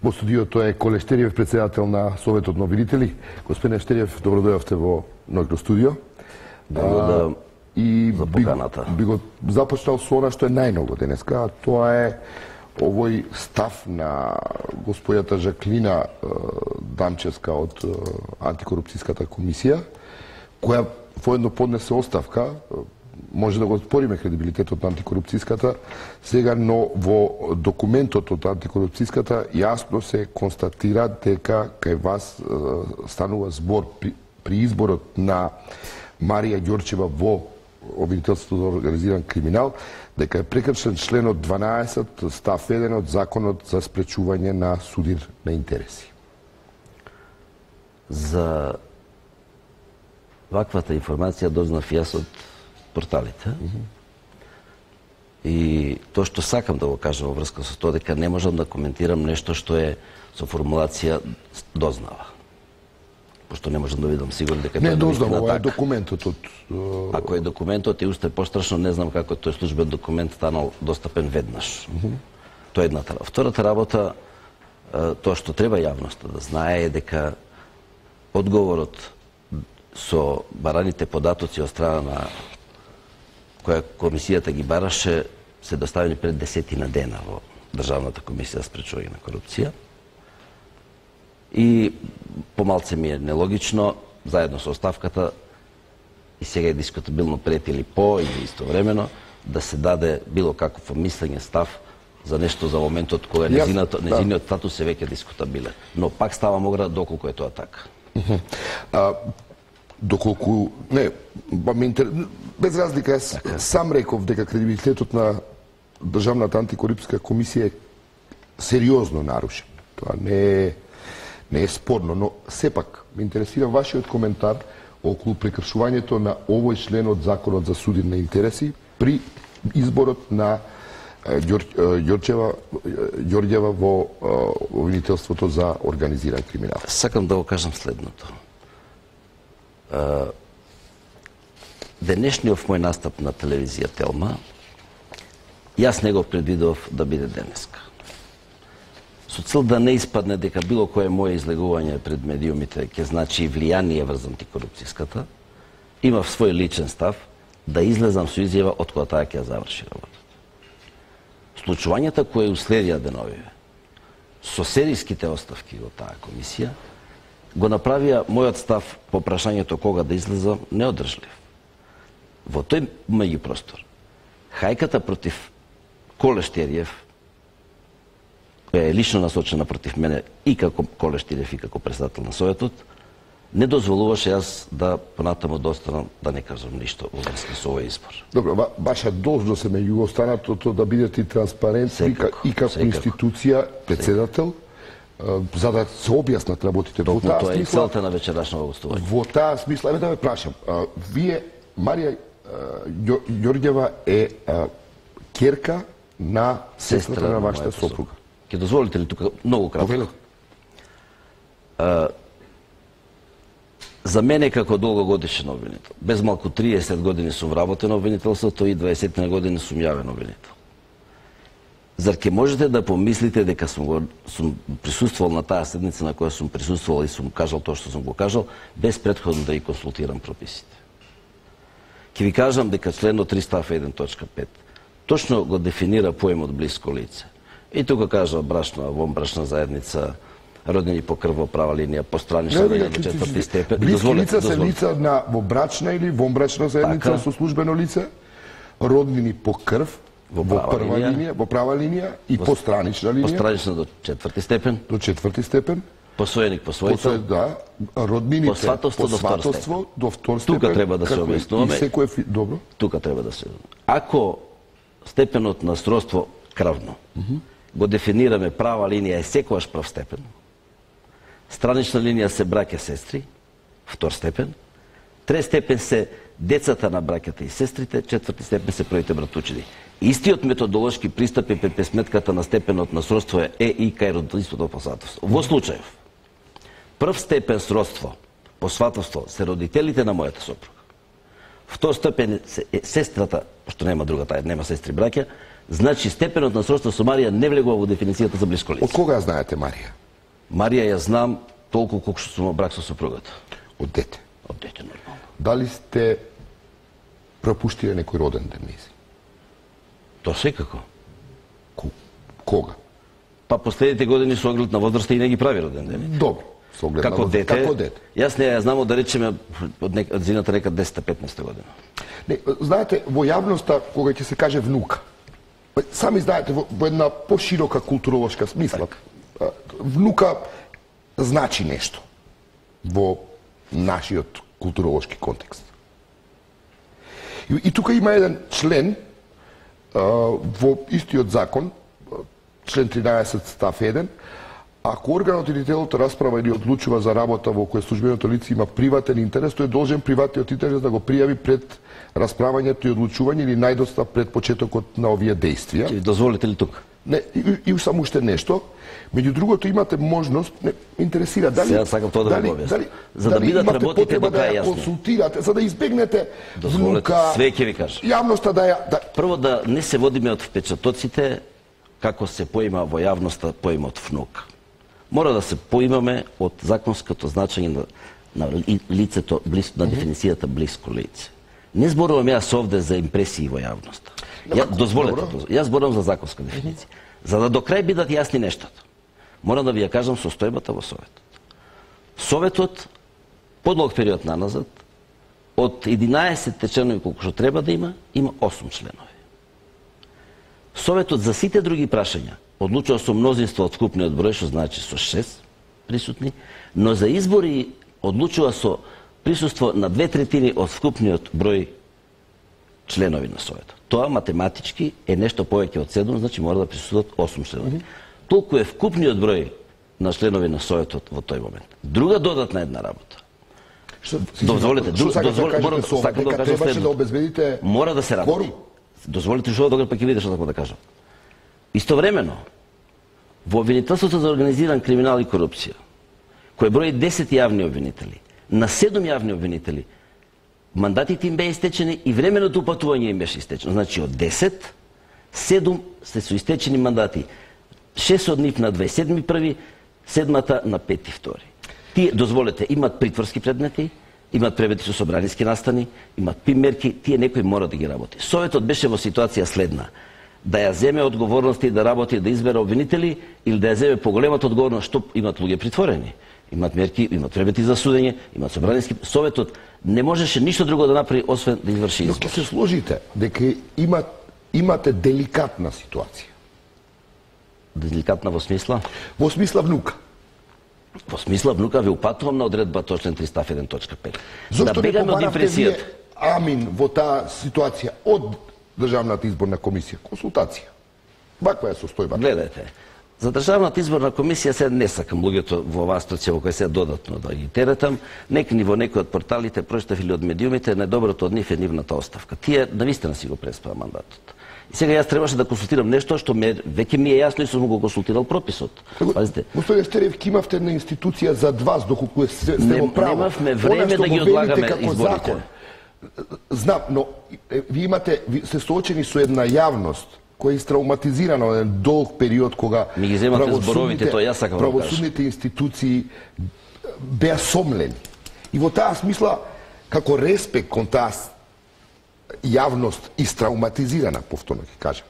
Во студиото е Коле Штериев, председател на Советот на обвинители. Господине Штериев, добро дојавте во Нојкро студио. И за поканата. Би го започнал со она што е најново денеска, а тоа е овој став на господјата Жаклина Дамчевска од Антикорупцијската комисија, која воедно поднесе оставка. Може да го спориме кредибилитетот на Антикорупцијската сега, но во документот од Антикорупцијската јасно се констатира дека кај вас станува збор при изборот на Марија Ѓорчева во обвинителството за организиран криминал, дека е прекршен членот 12 став 1 од Законот за спречување на судир на интереси. За ваквата информација дознав јас од порталите. И тоа што сакам да го кажам во врска со тоа, дека не можам да коментирам нешто што е со формулација дознава. Пошто не можам да видам сигурно дека не тоа е дознава, ова е така. документот од... Ако е документот и уште пострашно, не знам како тој службен документ станал достапен веднаш. Тоа е едната работа. Втората работа, тоа што треба јавноста да знае е дека одговорот со бараните податоци од страна на која комисијата ги бараше се доставени пред 10 дена во Државната комисија за спречување на корупција. И помалце ми е нелогично, заедно со оставката, и сега е дискутабилно пред или по или истовремено, да се даде било каков мислење, став за нешто за моментот кога незиниот статус е веќе дискутабилен. Но пак ставам оград доколку е тоа така. Доколку не, без разлика, јас сам реков дека кредибилитетот на Државната антикорупцијска комисија е сериозно нарушен. Тоа не е спорно, но сепак ме интересира вашиот коментар околу прекршувањето на овој член од Законот за судир на интереси при изборот на Ѓорѓева во обвинителството за организиран криминал. Сакам да го кажам следното. Денешниот мој настап на телевизија Телма, јас не го предвидов да биде денеска. Со цел да не испадне дека било кое моје излегување пред медиумите ќе значи влијание врз антикорупцијската, имав свој личен став да излезам со изјава од која таа ќе заврши работата. Случувањата кои уследија деновиве, со сериските оставки од таа комисија, го направија мојот став по прашањето кога да излезам неодржлив. Во тој меѓупростор, хајката против Коле Штериев, која е лично насочена против мене и како Коле Штериев и како председател на Советот, не дозволуваше јас да понатаму достанам да не кажам ништо во врска со овој избор. Добро, ваша должност е меѓу останатото да бидете транспарентни и како институција, председател, за да се објаснат работите. Во таа тоа е целта на вечерашното гостување. Во таа смисла, еве да ве прашам, вие, Марија Ѓорѓева е ќерка на сестрата на вашата сопруга. Ќе дозволите ли тука многу кратко? За мене како долгогодишен обвинител, без малку 30 години сум вработен на обвинителството и 20 години сум јавен обвинител. Зар ќе можете да помислите дека сум присуствувал на таа седница на која сум присуствувал и сум кажал тоа што сум го кажал, без претходно да ги консултирам прописите? Ќе ви кажам дека членот 3 став 1.5 точно го дефинира поемот блиско лице. И тука кажа брачна, вонбрачна заедница, роднини по крв во права линија, постранична линија до 4 степен. Блиски лица се лица во брачна или вонбрачна заедница со службено лице, роднини по крв во права линија и постранична линија. Постранична до 4 степен. До 4 степен. Посвоеник, посвоител. Да, роднините по сватовство до 2 степен. Тука треба да се објаснуваме. Добро. Тука треба да се. Ако степенот на сродство крвно го дефинираме, права линија е секогаш прв степен, странична линија се браќа сестри, 2 степен, 3 степен се децата на браќата и сестрите, 4 степен се првите братучиди. Истиот методолошки пристап е пред сметката на степенот на сродство е и кај родителството по сватовство. Во случајов, прв степен сродство по сватовство се родителите на мојата сопруга. втор степен е сестрата, што нема друга тај, нема сестри браќа, значи степенот на сродство со Марија не влегува во дефиницијата за блиско лице. Од кога ја знаете Марија? Марија ја знам толку колку што сум во брак со сопругата. Од дете. Од дете нормално. Дали сте пропуштиле некој роден ден низ? Тоа секако. Кога? Па последните години со оглед на возраста и не ги прави роден ден. Добро. Со оглед Како на дете, како дете. Јас не ја знам да речеме од зината нека 10-15 година. Не, знаете, во јавноста кога ќе се каже внука, сами знаете во една поширока културолошка смисла, внука значи нешто во нашиот културолошки контекст. И тука има еден член во истиот закон, член 13 став 1, ако органот или телото расправа или одлучува за работа во која службеното лице има приватен интерес, тој е должен приватниот интерес да го пријави пред расправањето и одлучување или најдоста пред почетокот на овие действија. Ќе ви дозволите ли тука? Не, и само уште нешто. Меѓу другото имате можност, не интересира дали Сега сакам тоа да го објаснам. За да бидат имате работите потреба до да крај ја јасни. консултирате, за да избегнете Дозволете, внука, све ќе ви кажам. јавноста Прво да не се водиме од впечатоците како се поима во јавноста поимот внук. Мора да се поимаме од законското значење на лицето, на дефиницијата блиско лице. Не зборувам јас овде за импресии во јавноста. Дозволете, јас зборувам за законска дефиниција. За да до крај бидат јасни нештата, морам да ви ја кажам состојбата во Советот. Советот, подлог период наназад, од 11 членови колку што треба да има 8 членови. Советот за сите други прашања одлучува со мнозинство од вкупниот број, што значи со 6 присутни, но за избори одлучува со присуство на 2/3 од вкупниот број членови на Советот. Тоа математички е нешто повеќе од 7, значи мора да присуствуваат 8 членови. Толку е вкупниот број на членови на Советот во тој момент. Друга додатна една работа. Дозволете, сакам да кажам требаше да обезбедите мора да се работи. Дозволите што докато па ќе видите што сакам да кажам. Истовремено, во обвинителството за организиран криминал и корупција, кој брои 10 јавни обвинители, на 7 јавни обвинители, мандатите им беа истечени и временото упатување им беше истечено. Значи од 10, 7 се со истечени мандати. 6 од нив на 27.1, 7-та на 5.2. Тие, дозволете, имат притворски предмети, имат превети со собраниски настани, имат примерки, тие некој мора да ги работи. Советот беше во ситуација следна: да ја земе одговорности, да работи, да избере обвинители, или да ја земе поголемата одговорност, што имат луѓе притворени. Имат мерки, имат превети за судење, имат собраниски. Советот не можеше ништо друго да направи освен да изврши избор. Но ќе се сложите дека имате деликатна ситуација. Деликатна во смисла? Во смисла внука. Во смисла внука ви упатувам на одредбата член 3 став 1.5. Зошто да бегаме од импресијата? Амин во таа ситуација од Државната изборна комисија? Консултација. Ваква е состојбата. Гледайте, за Државната изборна комисија се не сакам луѓето во оваа ситуација во која се додатно да ги теретам. Некни во некои од порталите прочитав или од медиумите, најдоброто од нив е нивната оставка. Тие навистина си го преспаа мандатот. И сега јас требаше да консултирам нешто што веќе ми е јасно и сум го консултирал прописот. Пазите. Господин Стеревски, имавте една институција за вас доколку сте во право. Немавме време да ги одлагаме изборите. Знам, но ви се соочени со една јавност која е истрауматизирана од еден долг период кога ми ги земате зборовите, тоа јас сакам да кажам. Правосудните институции беа сомлени. И во таа смисла, како респект кон таа јавност истрауматизирана, повторно ќе кажам,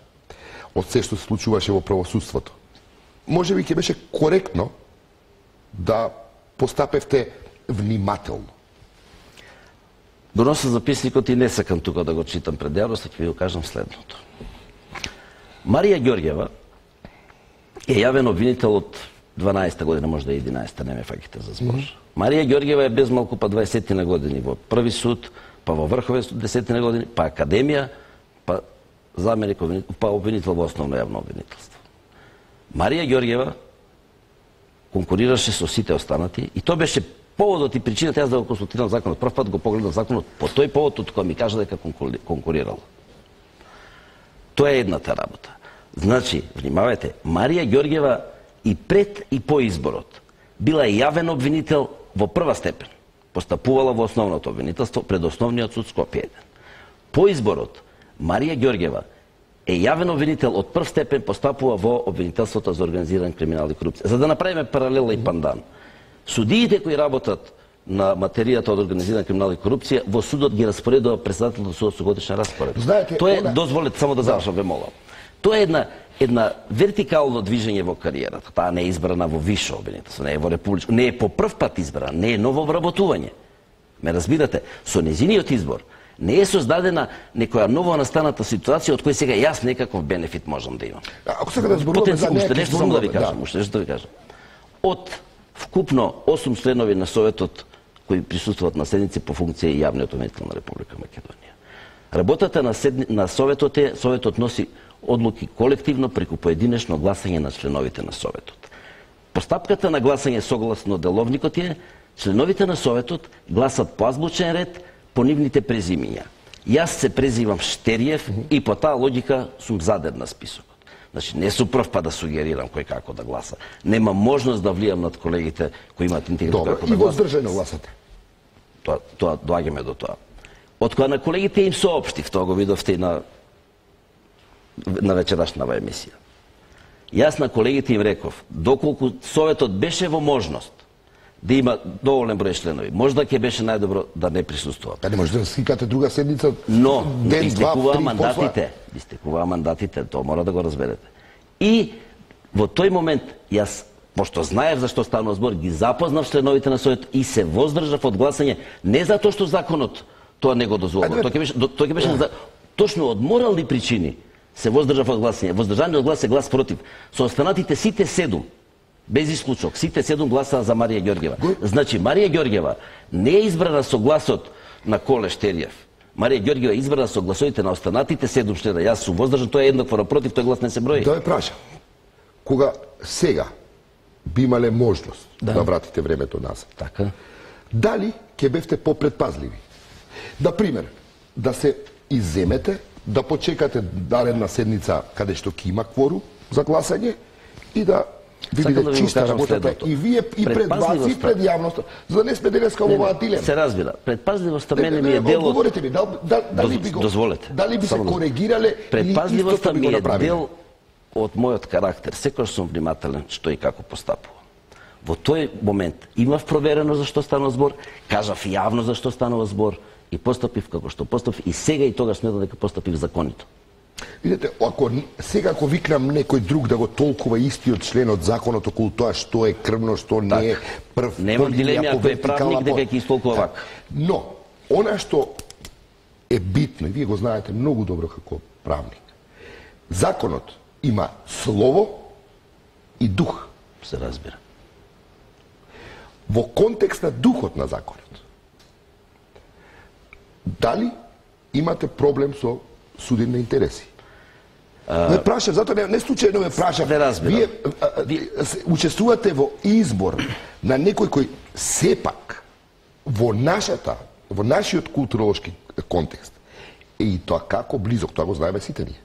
од се што се случуваше во правосудството. Може би ќе беше коректно да постапевте внимателно. Го носам записникот и не сакам тука да го читам пред јавноста, ќе ви го кажам следното. Марија Ѓорѓева е јавен обвинител од 12-та година, може да е 11-та, не ме фаќате за збор. Марија Ѓорѓева е без малку па 20 на години во први суд, па во Врховен суд 10 на години, па академија, па заменик обвинител, па обвинител во основно јавно обвинителство. Марија Ѓорѓева конкурираше со сите останати и тоа беше поводот и причината јас да го консултирам законот. Прв пат го погледнав законот по тој повод од кој ми кажа дека конкурирал. Тоа е едната работа. Значи, внимавајте, Марија Ѓорѓева и пред и по изборот била јавен обвинител во прва степен. Постапувала во основното обвинителство пред основниот суд Скопје 1. По изборот, Марија Ѓорѓева е јавен обвинител од прв степен, постапува во обвинителството за организиран криминал и корупција. За да направиме паралела и пандан. Судиите кои работат на материјата од организиран криминал и корупција, во судот ги распоредува председателот на судот со годишен распоред. Знаете, тоа е, дозволете само да завршам, ве молам. Тоа е една вертикално движење во кариерата. Таа не е избрана во висше обвинителство, не е во републичко, не е по прв пат избрана, не е ново вработување. Ме разбирате, со незиниот избор не е создадена некоја ново настаната ситуација од која сега јас некаков бенефит можам да имам. Ако сега да зборуваме за некои нешто само да ви кажам, уште нешто да ви кажам. Од вкупно 8 членови на Советот кои присуствуваат на седници по функција и јавниот обвинител на Република Македонија. Работата на Советот е, Советот носи одлуки колективно преку поединечно гласање на членовите на Советот. Постапката на гласање согласно деловникот е, членовите на Советот гласат по азбучен ред по нивните презимиња. Јас се презивам Штериев и по таа логика сум заден на списокот. Значи, не сум прв па да сугерирам кој како да гласа. Нема можност да влијам над колегите кои имаат интегритет како да гласат. И воздржано гласате. Тоа доаѓаме до тоа. Од кога на колегите им соопштив, тоа го видовте и на вечерашнава емисија. Јас на колегите им реков, доколку Советот беше во можност да има доволен број членови, можда ќе беше најдобро да не присуствува. Да не може да скикате друга седница, но ден, истекуваа мандатите, тоа мора да го разберете. И во тој момент јас, пошто знаев за што станува збор, ги запознав членовите на Советот и се воздржав од гласање не затоа што законот тоа не го дозволува. Тоа ќе беше точно од морални причини се воздржав од гласање. Воздржаниот глас е глас против. Со останатите сите 7, без исклучок, сите 7 гласаа за Марија Ѓорѓева. Значи, Марија Ѓорѓева не е избрана со гласот на Коле Штериев. Марија Ѓорѓева е избрана со гласовите на останатите 7 члена. Јас сум воздржан, тоа е еднакво напротив, тој глас не се брои. Да ве прашам, кога сега би имале можност да вратите времето назад, така, дали ќе бевте попредпазливи? Например, да се изземете, да почекате наредна седница каде што ќе има кворум за гласање и да видите чиста работата и вие и пред вас и пред јавноста, за да не сме денеска во оваа дилема. Се разбира. Предпазливоста мене ми е дел од... Одговорете ми, дали би го... Дозволете. Дали би се коригирале или предпазливоста истото би го ми е направиле? дел од мојот карактер. Секогаш сум внимателен што и како постапувам. Во тој момент имав проверено за што станува збор, кажав јавно за што станува збор и постапив како што постапив и сега и тогаш сметам дека постапив законито. Видете, ако викнам некој друг да го толкува истиот член од законот околу тоа што е крвно, што не е прв... Немам дилеми ако е правник дека ќе истолкува вака. Но, она што е битно, и вие го знаете многу добро како правник, законот има слово и дух. Се разбира. Во контекст на духот на законот, дали имате проблем со суден на интереси? Ме прашав, затоа не случајно ме прашав. Вие учествувате во избор на некој кој сепак во нашиот културолошки контекст е и тоа како близок, тоа го знаеме сите ние.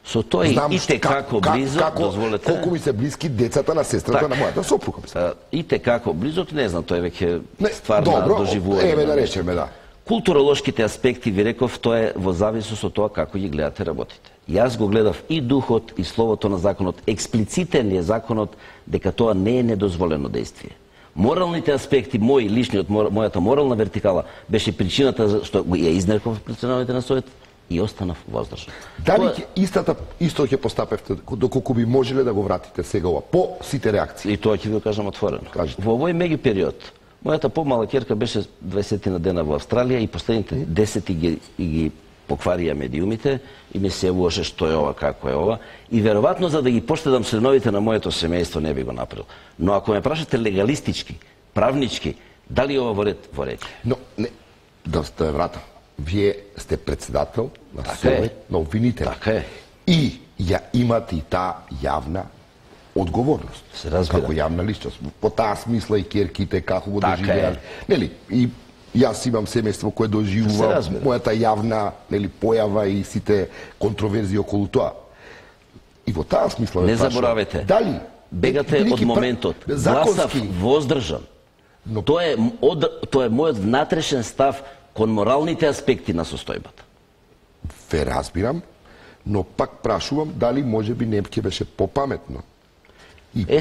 Со тоа и те како близок, дозволете... Колку ми се блиски децата на сестрата на мојата сопруга. И те како близок, не знам, тој веќе стварно доживување. Добро, еве да речеме, да. Културолошките аспекти, ви реков, тоа е во зависност од тоа како ги гледате работите. Јас го гледав и духот и словото на законот. Експлицитен е законот дека тоа не е недозволено дејствие. Моралните аспекти, мојата морална вертикала, беше причината за што ја изнерков пред членовите на Совет и останав воздржан. Дали исто ќе постапевте, доколку би можеле да го вратите сега ова, по сите реакции? И тоа ќе ви го кажам отворено. Во овој меѓу период, мојата помала ќерка беше 20 на дена во Австралија и последните 10 ги покварија медиумите и ми се јавуваше што е ова, како е ова. И веројатно за да ги поштедам членовите на моето семејство не би го направил. Но ако ме прашате легалистички, правнички, дали ова во ред? Во ред. Но, не, да сте вратам. Вие сте председател на Совет на обвинители. Така е. И ја имате и таа јавна одговорност. Се разбира. Како јавна личност. По таа смисла и ќерките како го доживеале. Нели, и јас имам семејство кое доживува мојата јавна, нели, појава и сите контроверзии околу тоа. И во таа смисла не заборавете. Дали бегате од моментот. Гласав воздржан. Но тоа е мојот внатрешен став кон моралните аспекти на состојбата. ве разбирам, но пак прашувам дали може би немке беше попаметно.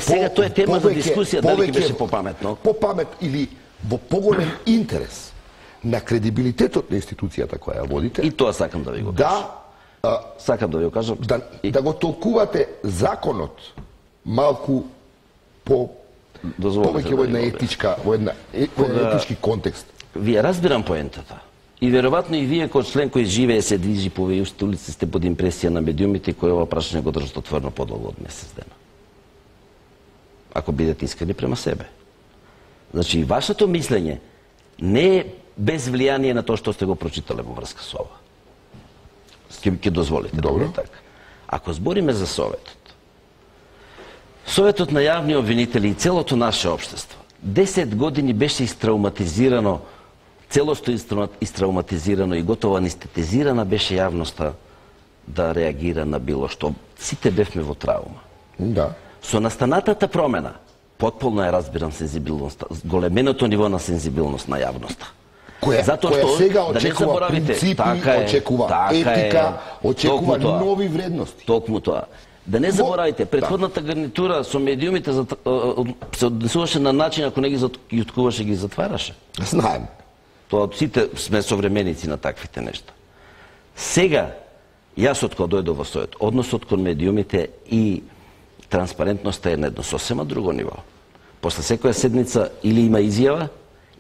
Сега тоа е тема за дискусија, дали ќе беше попаметно. Попамет или во поголем интерес на кредибилитетот на институцијата која ја водите. И тоа сакам да ви го кажам. Сакам да ви го кажам. Да го толкувате законот малку повеќе во една етичка, во етички контекст. Вие разбирам поентата. И веројатно и вие кој член кој живее се движи по овие улици сте под импресија на медиумите кои ова прашање го држат отворено подолго од месец дена. Ако бидете искрени према себе. Значи, вашето мислење не е без влијание на тоа што сте го прочитале во врска со ова. Ќе дозволите. Добро. Така. Ако збориме за Советот на јавни обвинители и целото наше општество, 10 години беше истрауматизирано, целосто истрауматизирано и готово анестетизирана беше јавноста да реагира на било што. Сите бевме во траума. Да. Со настанатата промена, потполно ја разбирам сензибилноста, големеното ниво на сензибилност на јавноста. Која сега очекува принципи, очекува етика, очекува нови вредности. Токму тоа. Да не заборавите, претходната гарнитура со медиумите се однесуваше на начин, ако не ги откуваше, ги затвараше. Знаем. Тоа сите сме современици на таквите нешта. Сега, јас од кога дојдов во Совет, односот кон медиумите и транспарентноста е на едно сосема друго ниво. После секоја седница или има изјава,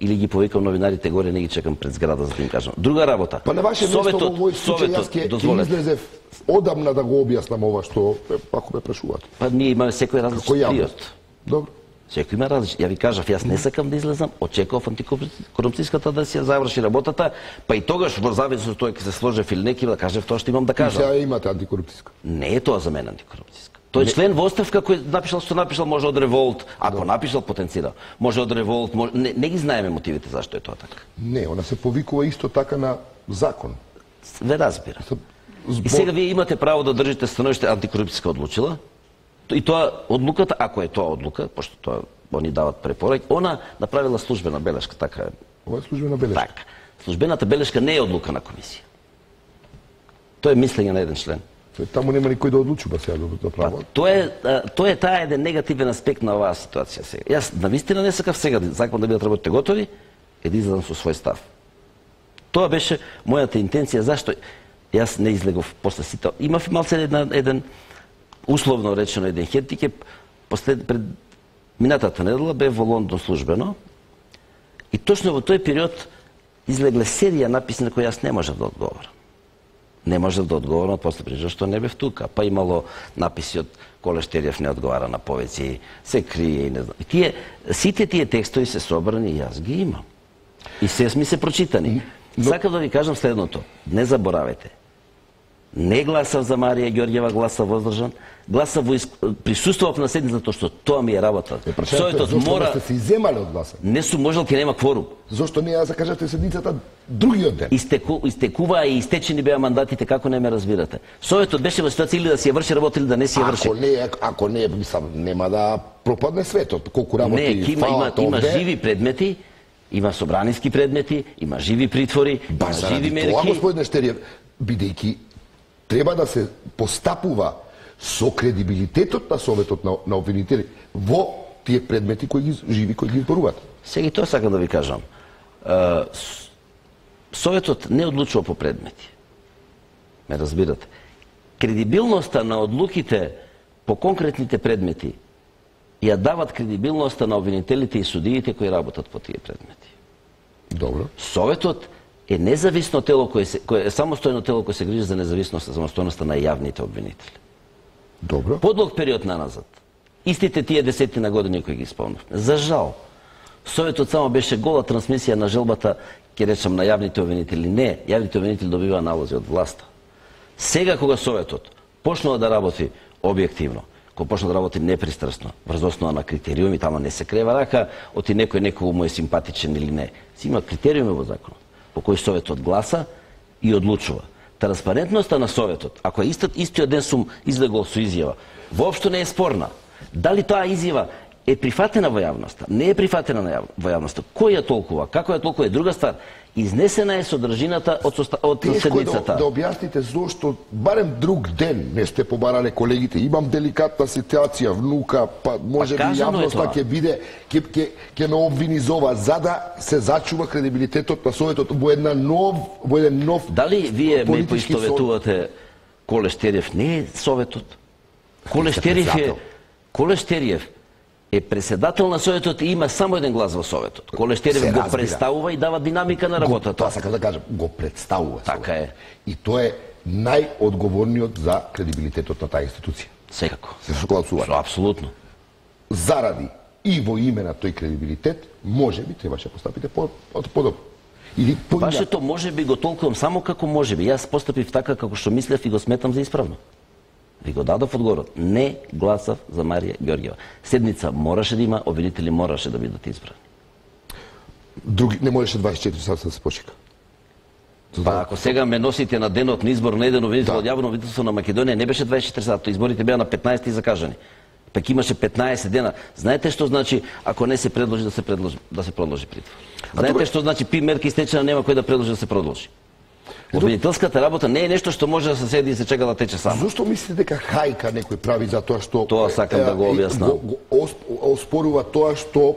или ги повикам новинарите горе, не ги чекам пред зграда за да им кажам. Друга работа. Па на ваше место во мој случај јас ќе излезев одамна да го објаснам ова што ако ме прашувате. Па ние имаме секој различен период. Добро. Секој има различен. Ја ви кажав, јас не сакам да излезам, очекував антикорупцијската да си ја заврши работата, па и тогаш во зависност тој ќе се сложев или неки да кажев тоа што имам да кажам. И сега имате антикорупцијска. Не е тоа за мене антикорупцијска. Тој член во оставка кој напишал што напишал, може од револт, ако напишал потенцира, може од револт, не ги знаеме мотивите зашто е тоа така. Не, она се повикува исто така на закон. Ве разбира. И сега вие имате право да држите становиште антикорупцијска одлучила. И тоа одлуката, ако е тоа одлука, пошто тоа они дават препорак, она направила службена белешка, така е. Ова е службена белешка. Така. Службената белешка не е одлука на комисија. Тоа е мислење на еден член. Таму нема никој да одлучува сега да право. Тоа е таа еден негативен аспект на оваа ситуација сега. Јас навистина не сакав сега, сакам да бидат работите готови, и да излезам со свој став. Тоа беше мојата интенција, зашто јас не излегов после сите. Имав малце еден условно речено еден хендикеп, пред минатата недела бев во Лондон службено и точно во тој период излегле серија написи на кои јас не можев да одговорам. Не можев да одговорам, после причина што не бев тука. Па имало написи од Коле Штериев не одговара на повеќе, се крие и не знам. Сите тие текстови се собрани и јас ги имам. И се ми се прочитани. Сакам да ви кажам следното. Не заборавете. Не гласав за Марија Ѓорѓева, гласав воздржан, гласав присуствував на седницата што тоа ми е работа. Советот мора да се иземале од гласање. Не сум можел, ќе нема кворум. Зошто не ја закажате седницата другиот ден? Истекуваа и истечени беа мандатите, како не ме разбирате. Советот беше во ситуација или да си ја врши работа или да не си ја врши. Ако не, нема да пропадне светот. Колку работи има живи предмети, има собраниски предмети, има живи притвори, има живи мерки. Тоа, господине Штериев, бидејќи треба да се постапува со кредибилитетот на Советот на обвинители во тие предмети кои ги живи, кои ги изборуваат. Сега и тоа сакам да ви кажам. Советот не одлучува по предмети. Ме разбирате? Кредибилноста на одлуките по конкретните предмети ја дават кредибилноста на обвинителите и судиите кои работат по тие предмети. Добро. Советот е независно тело кое е самостојно тело кое се грижи за независноста, самостојноста на јавните обвинители. Добро. Подлог период наназад. Истите тие десетина години кои ги спомнавме. За жал, Советот само беше гола трансмисија на желбата, ќе речам, на јавните обвинители. Не, јавните обвинители добиваа налози од власта. Сега кога Советот почнува да работи објективно, кога почнува да работи непристрасно, врз основа на критериуми, тама не се крева рака, оти некој му е симпатичен или не. Си има критериуми во законот по кој Советот гласа и одлучува. Транспарентноста на Советот, ако истиот ден сум излегол со изјава, воопшто не е спорна. Дали тоа изјава е прифатена во јавноста, не е прифатена во јавноста. Кој ја толкува, како ја толкува е друга ствар. Изнесена е содржината од седницата. Да објасните зошто барем друг ден не сте побарале колегите. Имам деликатна ситуација, внука, па може би јавноста ќе биде ќе ме обвини за ова, за да се зачува кредибилитетот на Советот во еден нов Дали вие ме поистоветувате Коле Штериев не е Советот? Коле Штериев е председател на Советот и има само еден глас во Советот. Коле Штериев го представува и дава динамика на работата. Тоа сакам да кажам, го представува. Така е. И тоа е најодговорниот за кредибилитетот на таа институција. Секако. Се согласуваме. Апсолутно. Заради и во име на тој кредибилитет, може би требаше постапите подобро. Или Вашето може би го толкувам само како може би. Јас постапив така како што мислев и го сметам за исправно. Ви го дадов одговорот. Не гласав за Марија Ѓорѓева. Седница мораше да има, обвинители мораше да бидат избрани. Други не можеше 24 сата да се почека. Па ако сега ме носите на денот на избор на еден обвинител од јавно обвинителство на Македонија, не беше 24 сата, изборите беа на 15 закажани. Пак имаше 15 дена. Знаете што значи ако не се предложи да се продолжи притвор? Знаете што значи пи мерки стечена нема кој да предложи да се продолжи? Обвинителската работа не е нешто што може да се седи и се чека да тече само. Зошто мислите дека хајка некој прави за тоа што Тоа сакам да го објаснам. Оспорува тоа што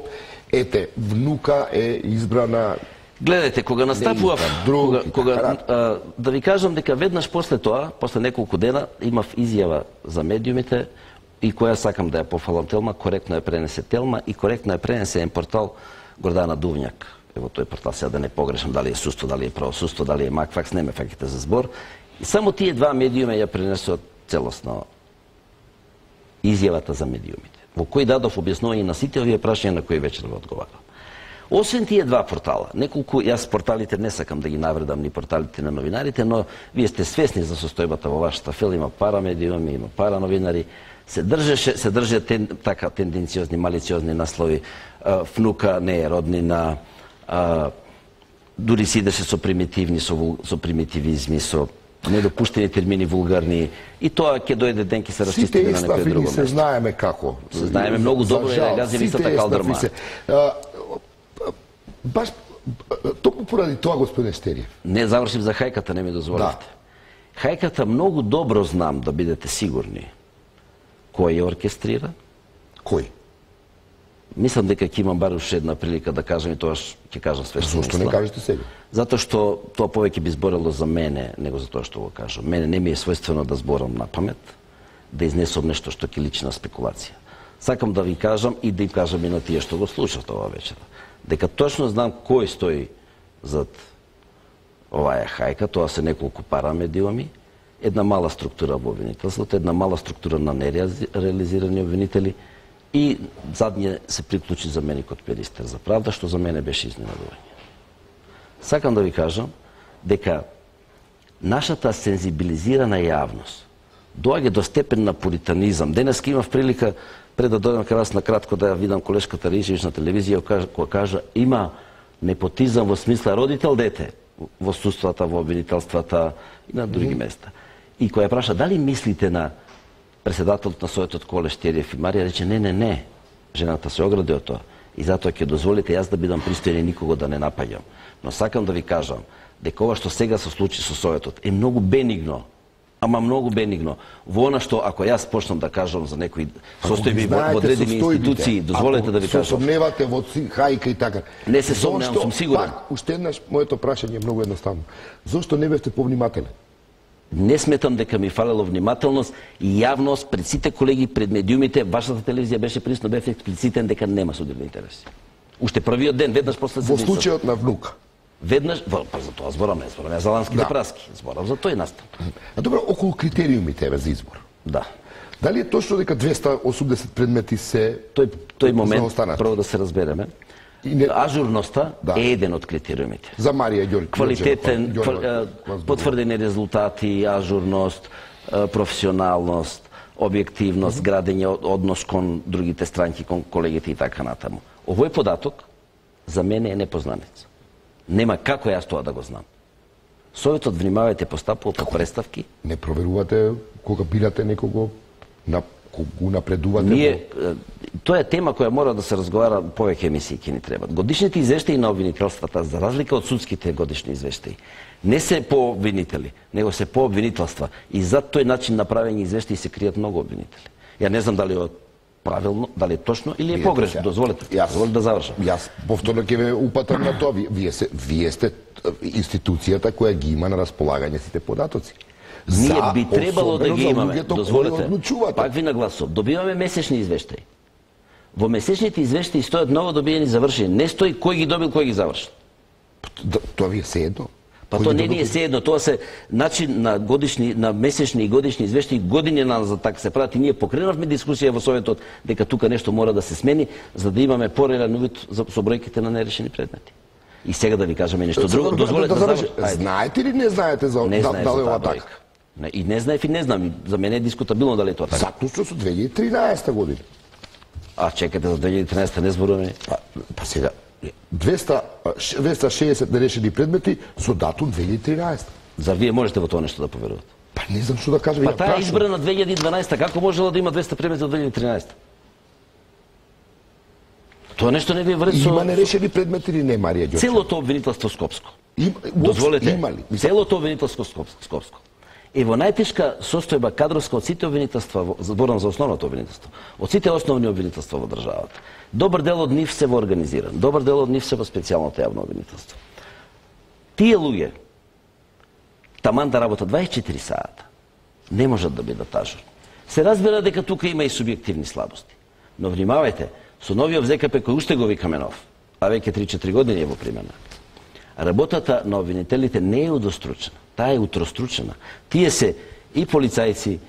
внука е избрана. Гледайте, кога настапував, да ви кажам дека веднаш после тоа, после неколку дена, имав изјава за медиумите и која сакам да ја пофалам Телма, коректно ја пренесе Телма и коректно ја пренесе еден портал Гордана Дувњак. Ево тој портал, сега да не погрешам, дали е Суство, дали е Правосудство, дали е Макфакс, не ме факите за збор. И само тие два медиума ја пренесоа целосно изјавата за медиумите, во кој дадов објаснување на сите овие прашања на кои вечер ве одговарам. Освен тие два портала, неколку, јас порталите не сакам да ги навредам ни порталите на новинарите, но вие сте свесни за состојбата во вашата фил, има пара медиуми, има пара новинари, се држат така тенденциозни, малициозни наслови, внука не е роднина, дури се идеше со примитивни, со примитивизми, со недопуштени термини вулгарни, и тоа ќе дојде ден ќе се расчисти на некој друго место. Се знаеме како. Се знаеме многу добро и на газевистата калдрма. Баш токму поради тоа, господине Штериев. Не завршив за хајката, не ми дозволите. Хајката многу добро знам, да бидете сигурни. Кој ја оркестрира? Кој? Мислам дека ќе имам бар уште една прилика да кажам и тоа ќе кажам све што мислам. Зошто не кажете сега? Затоа што тоа повеќе би зборело за мене, него за тоа што го кажам. Мене не ми е својствено да зборам на памет, да изнесам нешто што ќе личи на спекулација. Сакам да ви кажам и да им кажам и на тие што го слушат оваа вечера, дека точно знам кој стои зад оваа хајка, тоа се неколку парамедиуми, една мала структура во обвинителството, една мала структура на нереализирани обвинители и задниот се приклучи за мене код министер за правда, што за мене беше изненадување. Сакам да ви кажам дека нашата сензибилизирана јавност доаѓа до степен на пуританизам. Денеска имав прилика пред да дојдам кај вас на кратко да ја видам колешката Ричевич на телевизија која кажа има непотизам во смисла родител дете во судствата, во обвинителствата и на други места. И која праша дали мислите на председателот на Советот Коле Штериев и Марија, рече не. Жената се огради од тоа. И затоа ќе дозволите јас да бидам пристоен и никого да не напаѓам. Но сакам да ви кажам дека ова што сега се случи со Советот е многу бенигно. Ама многу бенигно. Во она што ако јас почнам да кажам за некои состојби во одредени институции, дозволете да ви кажам. Ако се сомневате во хајка и така. Не се сомневам, сум сигурен. Пак, уште еднаш моето прашање е многу едноставно. Зошто не бевте повнимателен? Не сметам дека ми фалело внимателност и јавност пред сите колеги, пред медиумите, вашата телевизија беше присутна, бев експлицитен дека нема судебни интереси. Уште првиот ден, веднаш после седмица. Во случајот на внука. Веднаш, па за тоа зборам за ланските праски, зборам за тој настан. А добро, околу критериумите за избор. Да. Дали е точно дека 280 предмети се тој момент прво да се разбереме. Ажурноста е еден од критериумите. За Марија Ѓорѓева. Квалитетен, потврдени резултати, ажурност, професионалност, објективност, градење однос кон другите странки, кон колегите и така натаму. Овој податок за мене е непознанец. Нема како јас тоа да го знам. Советот, внимавајте, постапува по представки. Не проверувате кога бирате некого на Ако го напредувате... Ние, тоа е тема која мора да се разговара, повеќе емисии ќе ни требат. Годишните извештаи на обвинителствата, за разлика од судските годишни извештаи, не се по обвинители, него се по обвинителства. И за тој начин направени извештаи се кријат многу обвинители. Ја не знам дали е правилно, дали е точно или е погрешно. Дозволете да завршам. Јас повторно ќе ве упатам на тоа. Вие сте институцијата која ги има на располагање сите податоци. Ние би требало да ги имаме. Дозволете, пак ви нагласувам. Добиваме месечни извештаи. Во месечните извештаи стојат ново добиени завршени. Не стои кој ги добил, кој ги завршил. Тоа ви е седно. Па тоа не ни е седно, тоа се начин на месечни и годишни извештаи години назад така се прават и ние покренавме дискусија во Советот дека тука нешто мора да се смени за да имаме пореален увид со бројките на нерешени предмети. И сега да ви кажеме нешто друго, дозволете да завршам. Знаете ли не знаете за дали ова така? И не знаев и не знам, за мене е дискутабилно дали е тоа така. Заклучно со 2013 година. А чекате за 2013 не зборуваме. Па сега 260 нерешени предмети со датум 2013. Зар вие можете во тоа нешто да поверувате? Па не знам што да кажам. Па таа избрана 2012, како можела да има 200 предмети од 2013? Тоа нешто не ви вред со... Има нерешени предмети или не, Марија Ѓорчева? Целото обвинителство Скопско. Дозволете, целото обвинителство Скопско е во најтешка состојба кадровска од сите обвинителства, зборам за основното обвинителство, од сите основни обвинителства во државата. Добар дел од нив се во организиран, добар дел од нив се во специјалното јавно обвинителство. Тие луѓе, таман да работат 24 сата, не можат да бидат ажурни. Се разбира дека тука има и субјективни слабости. Но внимавајте, со новиот ЗКП кој уште го викаме нов, а веќе 3-4 години е во примена, работата на обвинителите не е удвостручена, таа е утростручена. Тие се и полицајци,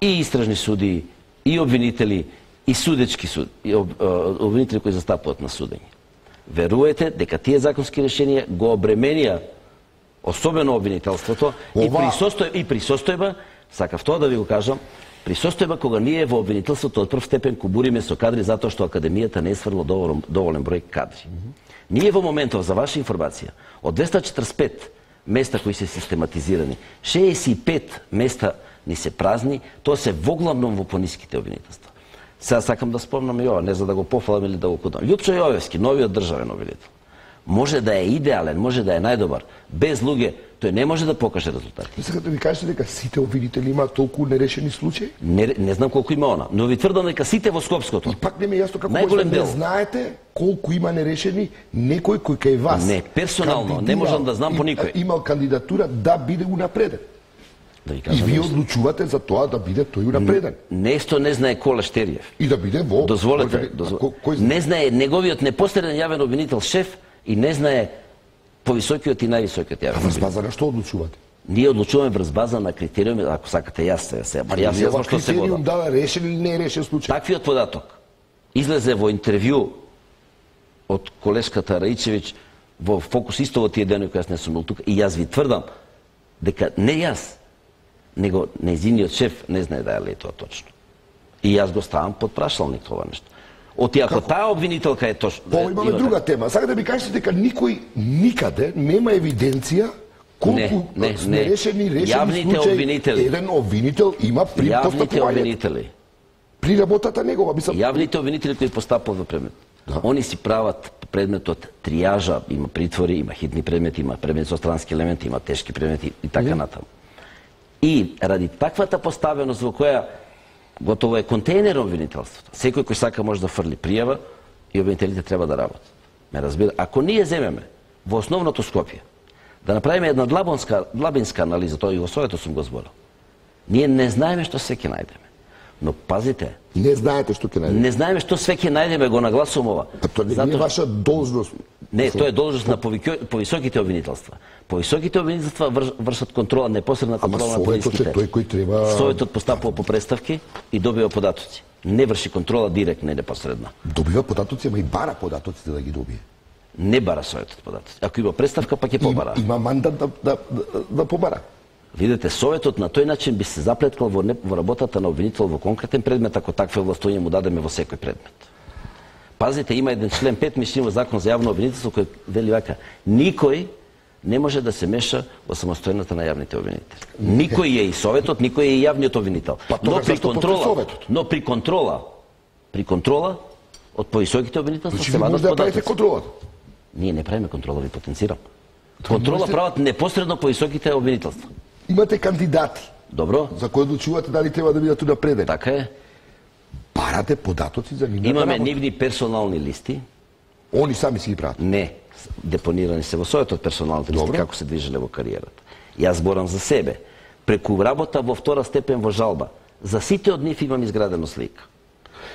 и истражни судии, и обвинители, и судечки обвинители кои застапуваат на судење. Верувате дека тие законски решенија го обременија особено обвинителството и при состојба, сакав тоа да ви го кажам, при состојба кога ние во обвинителството од прв степен кубуриме со кадри затоа што академијата не е сврла доволен број кадри. Ние во моментов, за ваша информација, од 245 места кои се систематизирани, 65 места ни се празни, тоа се воглавном во пониските обвинителства. Сега сакам да спомнам и ова, не за да го пофалам или да го кудам. Љупчо Јовевски, новиот државен обвинител, може да е идеален, може да е најдобар, без луѓе, тој не може да покаже резултати. Сега да ви кажете дека сите обвинители имаат толку нерешени случаи? Не знам колку има она, но ви тврдам дека сите во Скопското. И пак не ми е јасно како може да знаете колку има нерешени некој кој кај вас. Не, персонално, не можам да знам по никој. Имал кандидатура да биде унапреден. И вие одлучувате за тоа да биде тој унапреден. Нешто не знае Кола Штериев. И да биде во... Дозволете. Не знае неговиот непосреден јавен обвинител шеф и не знае повисокиот и највисокиот јавен. Врз база на што одлучувате? Ние одлучуваме врз база на критериуми, ако сакате јас се. Јас знам што се критериум дава решен или не решен случај. Таквиот податок излезе во интервју од колешката Раичевиќ во Фокус исто во тие денови кога јас не сум бил тука и јас ви тврдам дека не јас, него нејзиниот шеф не знае да е тоа точно. И јас го ставам под прашалник това нешто. Оти ако таа обвинителка е точно... Ова имаме друга тема. Сака да ми кажете дека никој никаде нема евиденција колку нерешени случаи еден обвинител има при постапувањето. При работата негова. Јавните обвинители кои постапуваат во предмет. Они си прават предметот тријажа, има притвори, има хитни предмети, има предмети со странски елементи, има тешки предмети и така натаму. И ради таквата поставеност во која готово е контейнер обвинителството, секој кој сака може да фрли пријава и обвинителите треба да работат. Ме разбира, ако ние земеме во основното Скопје да направиме една длабинска анализа, тоа и во Советот сум го зборил, ние не знаеме што све ќе најдеме. Но пазите, не знаете што ќе најдеме. Не знаеме што све ќе најдеме, го нагласувам ова. Тоа не е ваша должност. Не, тоа е должност на повисоките обвинителства. Повисоките обвинителства вршат контрола, непосредна контрола на пониските. Тој кој треба... Советот постапува по представки и добива податоци. Не врши контрола директна и непосредна. Добива податоци, ама и бара податоците да ги добие. Не бара Советот податоци. Ако има представка, пак ќе побара. Има мандат да побара. Видете, Советот на тој начин би се заплеткал во работата на обвинител во конкретен предмет, ако такво овластување му дадеме во секој предмет. Пазите, има еден член 5 мишлин во Закон за јавно обвинителство кој вели вака: никој не може да се меша во самостојната на јавните обвинители. Никој е и Советот, никој е и јавниот обвинител. Но при контрола од повисоките обвинителства се вадат податоци. Ние не правиме контрола, ви потенцирам. Контрола прават непосредно повисоките обвинителства. Имате кандидати. Добро. За кои одлучувате дали треба да бидат унапредени. Така е. Барате податоци за нивната Имаме работа. нивни персонални листи. Они сами си ги прават. Не. Депонирани се во Советот персоналните листи, како се движеле во кариерата. Јас зборам за себе. Преку работа во втора степен во жалба. За сите од нив имам изградено слика.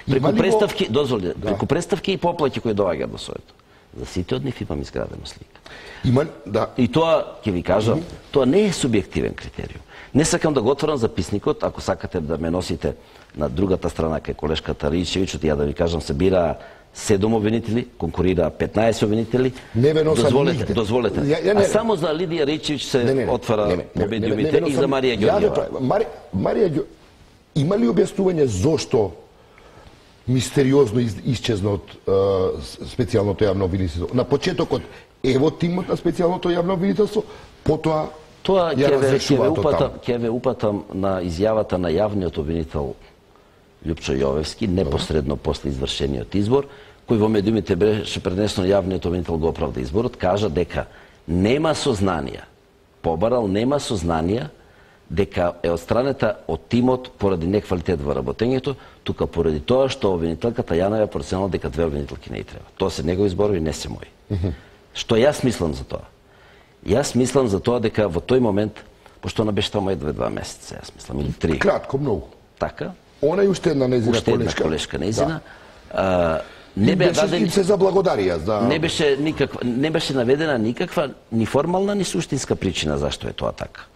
Преку представки, дозволите, преку представки и поплаќи кои доаѓаат во Советот. За сите од нив имам изградено слика. И тоа, ќе ви кажам, тоа не е субјективен критериум. Не сакам да го отворам записникот, ако сакате да ме носите на другата страна кај колешката Ричевичот, ја да ви кажам, се бира 7 обвинители, конкурира 15 обвинители. Дозволете. А само за Лидија Ричевич се отвара обвинителите и за Марија Ѓорѓева. Марија Ѓорѓева, има ли објаснување зошто мистериозно исчезна од специјалното јавно обвинителство? На почетокот ево тимот на специјалното јавно обвинителство, потоа ја разрешуваат од таму. Ќе ве упатам на изјавата на јавниот обвинител Љупчо Јовевски, непосредно после извршениот избор, кој во медиумите беше пренесено јавниот обвинител го оправда изборот, кажа дека нема сознанија, побарал нема сознанија дека е одстранета од тимот поради неквалитет во работењето, тука поради тоа што обвинителката Јанева проценила дека 2 обвинителки не и треба. Тоа се негови зборови, не се мои. Што јас мислам за тоа? Јас мислам за тоа дека во тој момент, пошто она беше таму едва 2 месеца, јас мислам, или 3. Кратко, многу. Така. Она и уште една незина колешка. Уште една колешка незина. Не беа дадени... се заблагодарија за... Не беше наведена никаква ни формална, ни суштинска причина зашто е тоа така.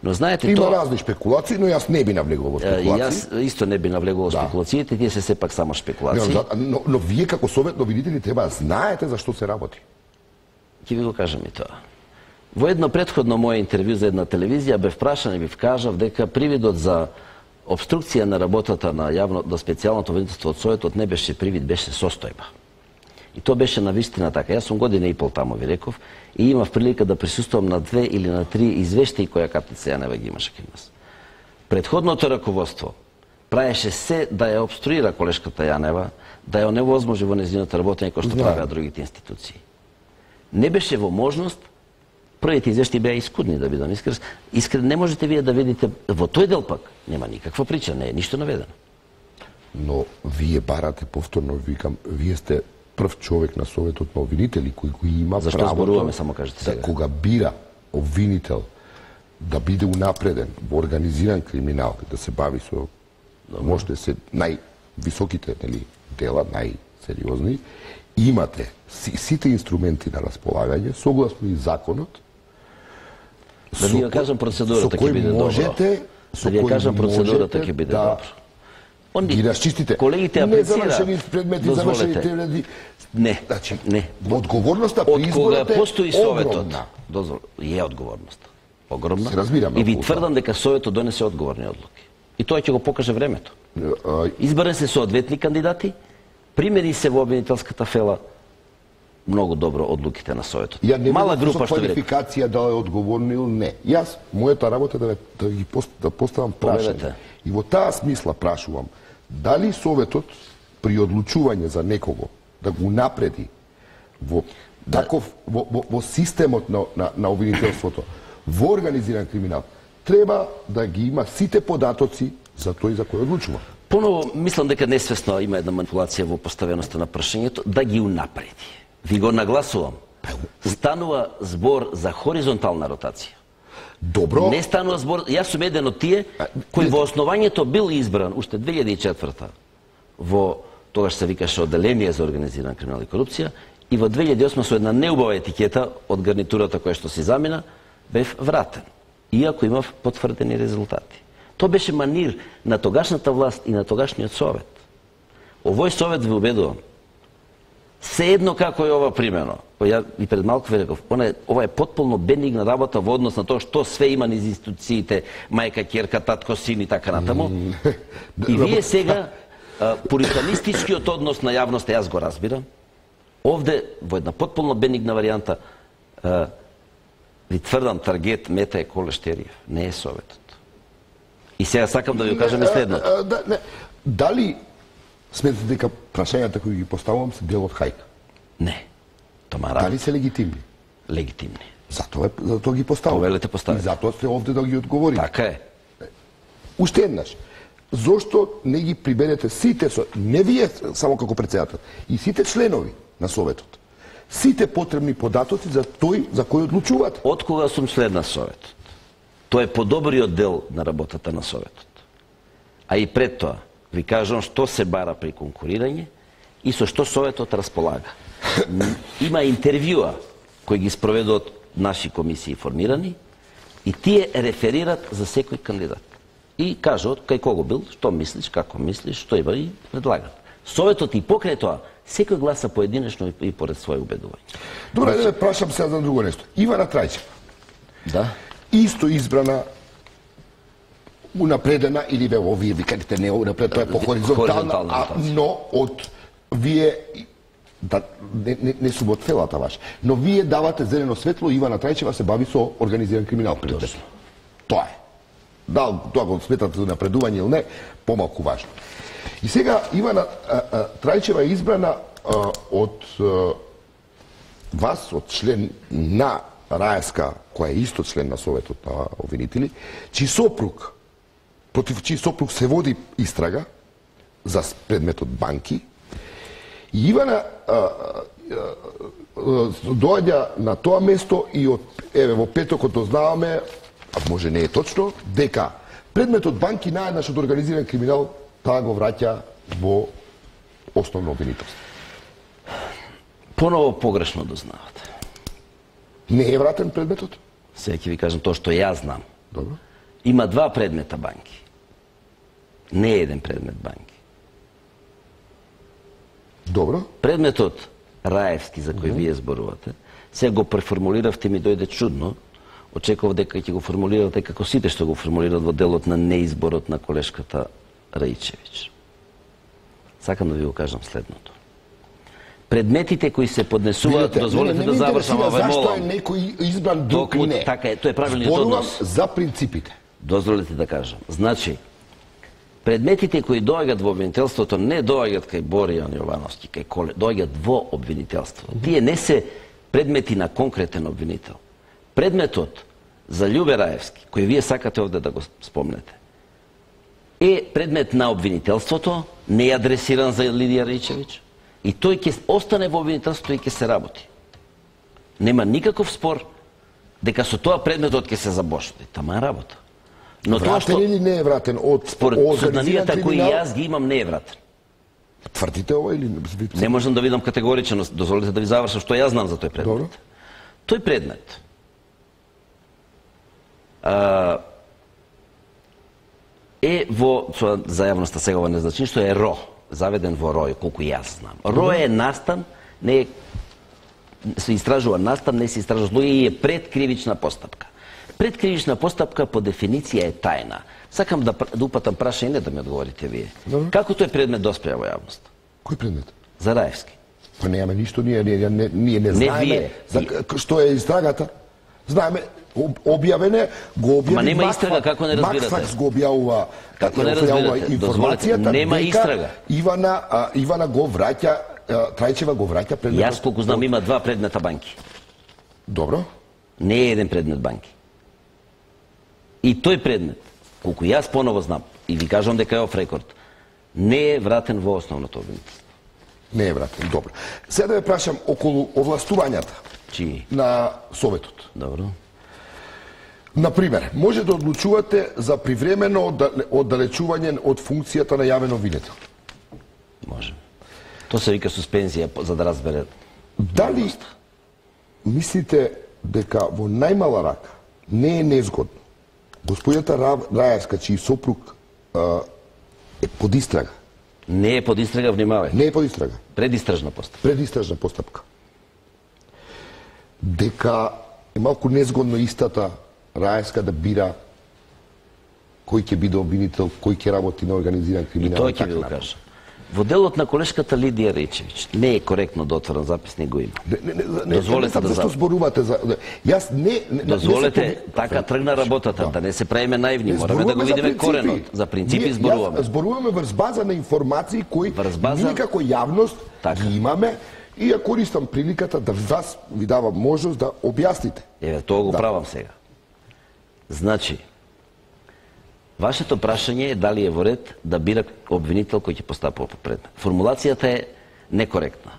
Но знаете, има разни шпекулации, но јас не би навлегувал во спекулации. Јас исто не би навлегувал во спекулациите, тие се сепак само шпекулации. Но вие како совет на обвинители треба знаете за што се работи. Ќе ви го кажам и тоа. Во едно претходно моје интервју за една телевизија бев прашан и бев кажав дека привидот за обструкција на работата на специјалното обвинителство од Советот не беше привид, беше состојба. И тоа беше на вистина така. Јас сум година и пол таму, ви реков, и имав прилика да присуствувам на 2 или на 3 извештаи која Каплица Јанева ги имаше кај нас. Предходното раководство праеше се да ја обструира колешката Јанева, да ја оневозможи во нејзиното работење кој што правеа другите институции. Не беше во можност. Првите извештаи беа искудни, да бидам искрен. Не можете вие да видите во тој дел пак нема никаква прича, не е ништо наведено. Но вие барате повторно, викам, вие сте прв човек на Советот на обвинители кој го има зашто правото зборуваме, само кажете сега. Да кога бира обвинител да биде унапреден во организиран криминал, да се бави со може се највисоките дела, најсериозни, имате сите инструменти на располагање согласно и законот. Да ви ја кажам процедурата ќе биде добро. Да ви ја кажам процедурата ќе биде добро. Ги расчистите. Колегите аплицира. Незавршени предмети, завршени предмети. Не. Значи, не. Одговорноста при изборот е постои Советот. Е одговорноста. Огромна. Се разбираме. И ви тврдам дека Советот донесе одговорни одлуки. И тоа ќе го покаже времето. Избрани се соодветни кандидати, примери се во обвинителската фела, многу добро одлуките на Советот. Мала група што квалификација да е одговорна или не. Јас мојата работа да поставам прашање. И во таа смисла прашувам дали Советот при одлучување за некого да го напреди во таков во системот на обвинителството, во организиран криминал, треба да ги има сите податоци за тој за кој одлучува. Поново мислам дека несвесно има една манипулација во поставеноста на прашањето да ги унапреди. Ви го нагласувам. Станува збор за хоризонтална ротација. Добро. Не станува збор, јас сум еден од тие кој во основањето бил избран уште 2004 во тогаш се викаше Одделение за организиран криминал и корупција и во 2008 со една неубава етикета од гарнитурата која што си замина бев вратен. Иако имав потврдени резултати. Тоа беше манир на тогашната власт и на тогашниот совет. Овој совет ви убедувам. Се едно како е ова примено, кој ја и пред малку ви реков, ова е потполно бенигна работа во однос на тоа што све има низ институциите, мајка, ќерка, татко, син и така натаму. И вие сега пуританистичкиот однос на јавноста, јас го разбирам. Овде во една потполно бенигна варијанта Ви тврдам, таргет мета е Колештериев, не е Советот. И сега сакам да ви кажам и следното. Дали сметате дека прашањата кои ги поставувам се дел од хајка? Не. Тома работа. Дали се легитимни? Легитимни. Затоа ги поставувам. Повелете поставите. И затоа сте овде да ги одговорите. Така е. Уште еднаш. Зошто не ги приберете сите, не вие само како председател, и сите членови на Советот, сите потребни податоци за тој за кој одлучувате? Од кога сум член на Советот? Тоа е подобриот дел на работата на Советот. А и пред тоа, ви кажам што се бара при конкурирање и со што Советот располага. Има интервјуа кои ги спроведуваат наши комисии формирани и тие реферират за секој кандидат. И кажат кај кого бил, што мислиш, како мислиш, што има и предлагат. Советот и покрај тоа, секој гласа поединечно и поред своје убедување. Добре, да прашам сега за друго нешто. Ивана Трајчева. Да. Исто избрана, унапредена, или бе, овие викате не унапред, тоа е по хоризонтална, но од вие, да, не сум од фелата ваш, но вие давате зелено светло, Ивана Трајчева се бави со организиран криминал. Тоа е. Да, тоа го сметате за напредување или не, помалку важно. И сега Ивана Трајчева е избрана од вас, од член на Раевска, која е исто член на Советот на обвинители, чиј сопруг, против чиј сопруг се води истрага за предметот банки, и Ивана доаѓа на тоа место и во петокот дознаваме, а може не е точно, дека предметот банки наеднаш од организиран криминал таа го враќа во основно обвинителство. Поново погрешно дознавате. Не е вратен предметот? Сега ќе ви кажам тоа што јас знам. Добро. Има два предмета банки. Не е еден предмет банки. Добро. Предметот Раевски, за кој вие зборувате, сега го преформулиравте, ми дојде чудно. Очекував дека ќе го формулирате како сите што го формулират во делот на неизборот на колешката Раичевиќ. Сакам да ви го кажам следното. Предметите кои се поднесуваат, дозволете да завршам, ова молам. Зашто е некој избран друг и не? Така е, тоа е правилниот однос. За принципите. Дозволете да кажам. Значи, предметите кои доаѓаат во обвинителството не доаѓаат кај Боријан Јовановски, кај Коле, доаѓаат во обвинителство. Тие не се предмети на конкретен обвинител. Предметот за Љубе Раевски, кој вие сакате овде да го спомнете, е предмет на обвинителството, не е адресиран за Лидија Раичевиќ, и тој ќе остане во обвинителството и ќе се работи. Нема никаков спор дека со тоа предметот ќе се забошти. Тама работа. Но тоа што или не е вратен од според сознанијата кои јас ги имам не е вратен. Тврдите ова или не можам да видам категорично, дозволите да ви завршам што јас знам за тој предмет. Добро. Тој предмет е во, за јавноста сега ова не значи, што е РО, заведен во РО, колку јас знам. РО е настан, не е, се истражува настан, не се истражува зло и е предкривична постапка. Предкривична постапка по дефиниција е тајна. Сакам да упатам прашање, не да ми одговорите вие. Добро. Како тој предмет доспеа во јавност? Кој предмет? За Раевски. Па немаме ништо, ние не знаеме за што е истрагата. Знаеме, објавене, го објави. Ма нема истрага, како не разбирате? Макфакс го објавува, како не разбирате? информацијата, нема истрага. Ивана го враќа, Трајчева го враќа предметот. Јас колку знам има два предмета банки. Добро. Не е еден предмет банки. И тој предмет, колку јас поново знам, и ви кажам дека е оф рекорд, не е вратен во основното обвинителство. Не е вратен, добро. Сега да ве прашам околу овластувањата на Советот. Добро. Например, може да одлучувате за привремено оддалечување од функцијата на јавен обвинител. Може. Тоа се вика суспензија, за да разбере. Дали мислите дека во најмала рака не е незгодно господјата Раевска, чиј сопруг е под истрага? Не е под истрага, внимавај. Не е под истрага. Предистражна постапка. Предистражна постапка. Дека е малку незгодно истата Раевска да бира кој ќе биде обвинител, кој ќе работи на организиран криминал. И тоа ќе ви го кажам. Во делот на колешката Лидија Речевиќ не е коректно да отворам записник, го има. Дозволете да зашто зборувате за јас не дозволете така тргна работата, да не се правиме наивни, мораме да го видиме коренот. За принципи зборуваме. Зборуваме врз база на информации кои ние како јавност ги имаме и ја користам приликата да вас ви давам можност да објасните. Еве, тоа го правам сега. Значи, вашето прашање е дали е во ред да бира обвинител кој ќе постапува по предмет. Формулацијата е некоректна.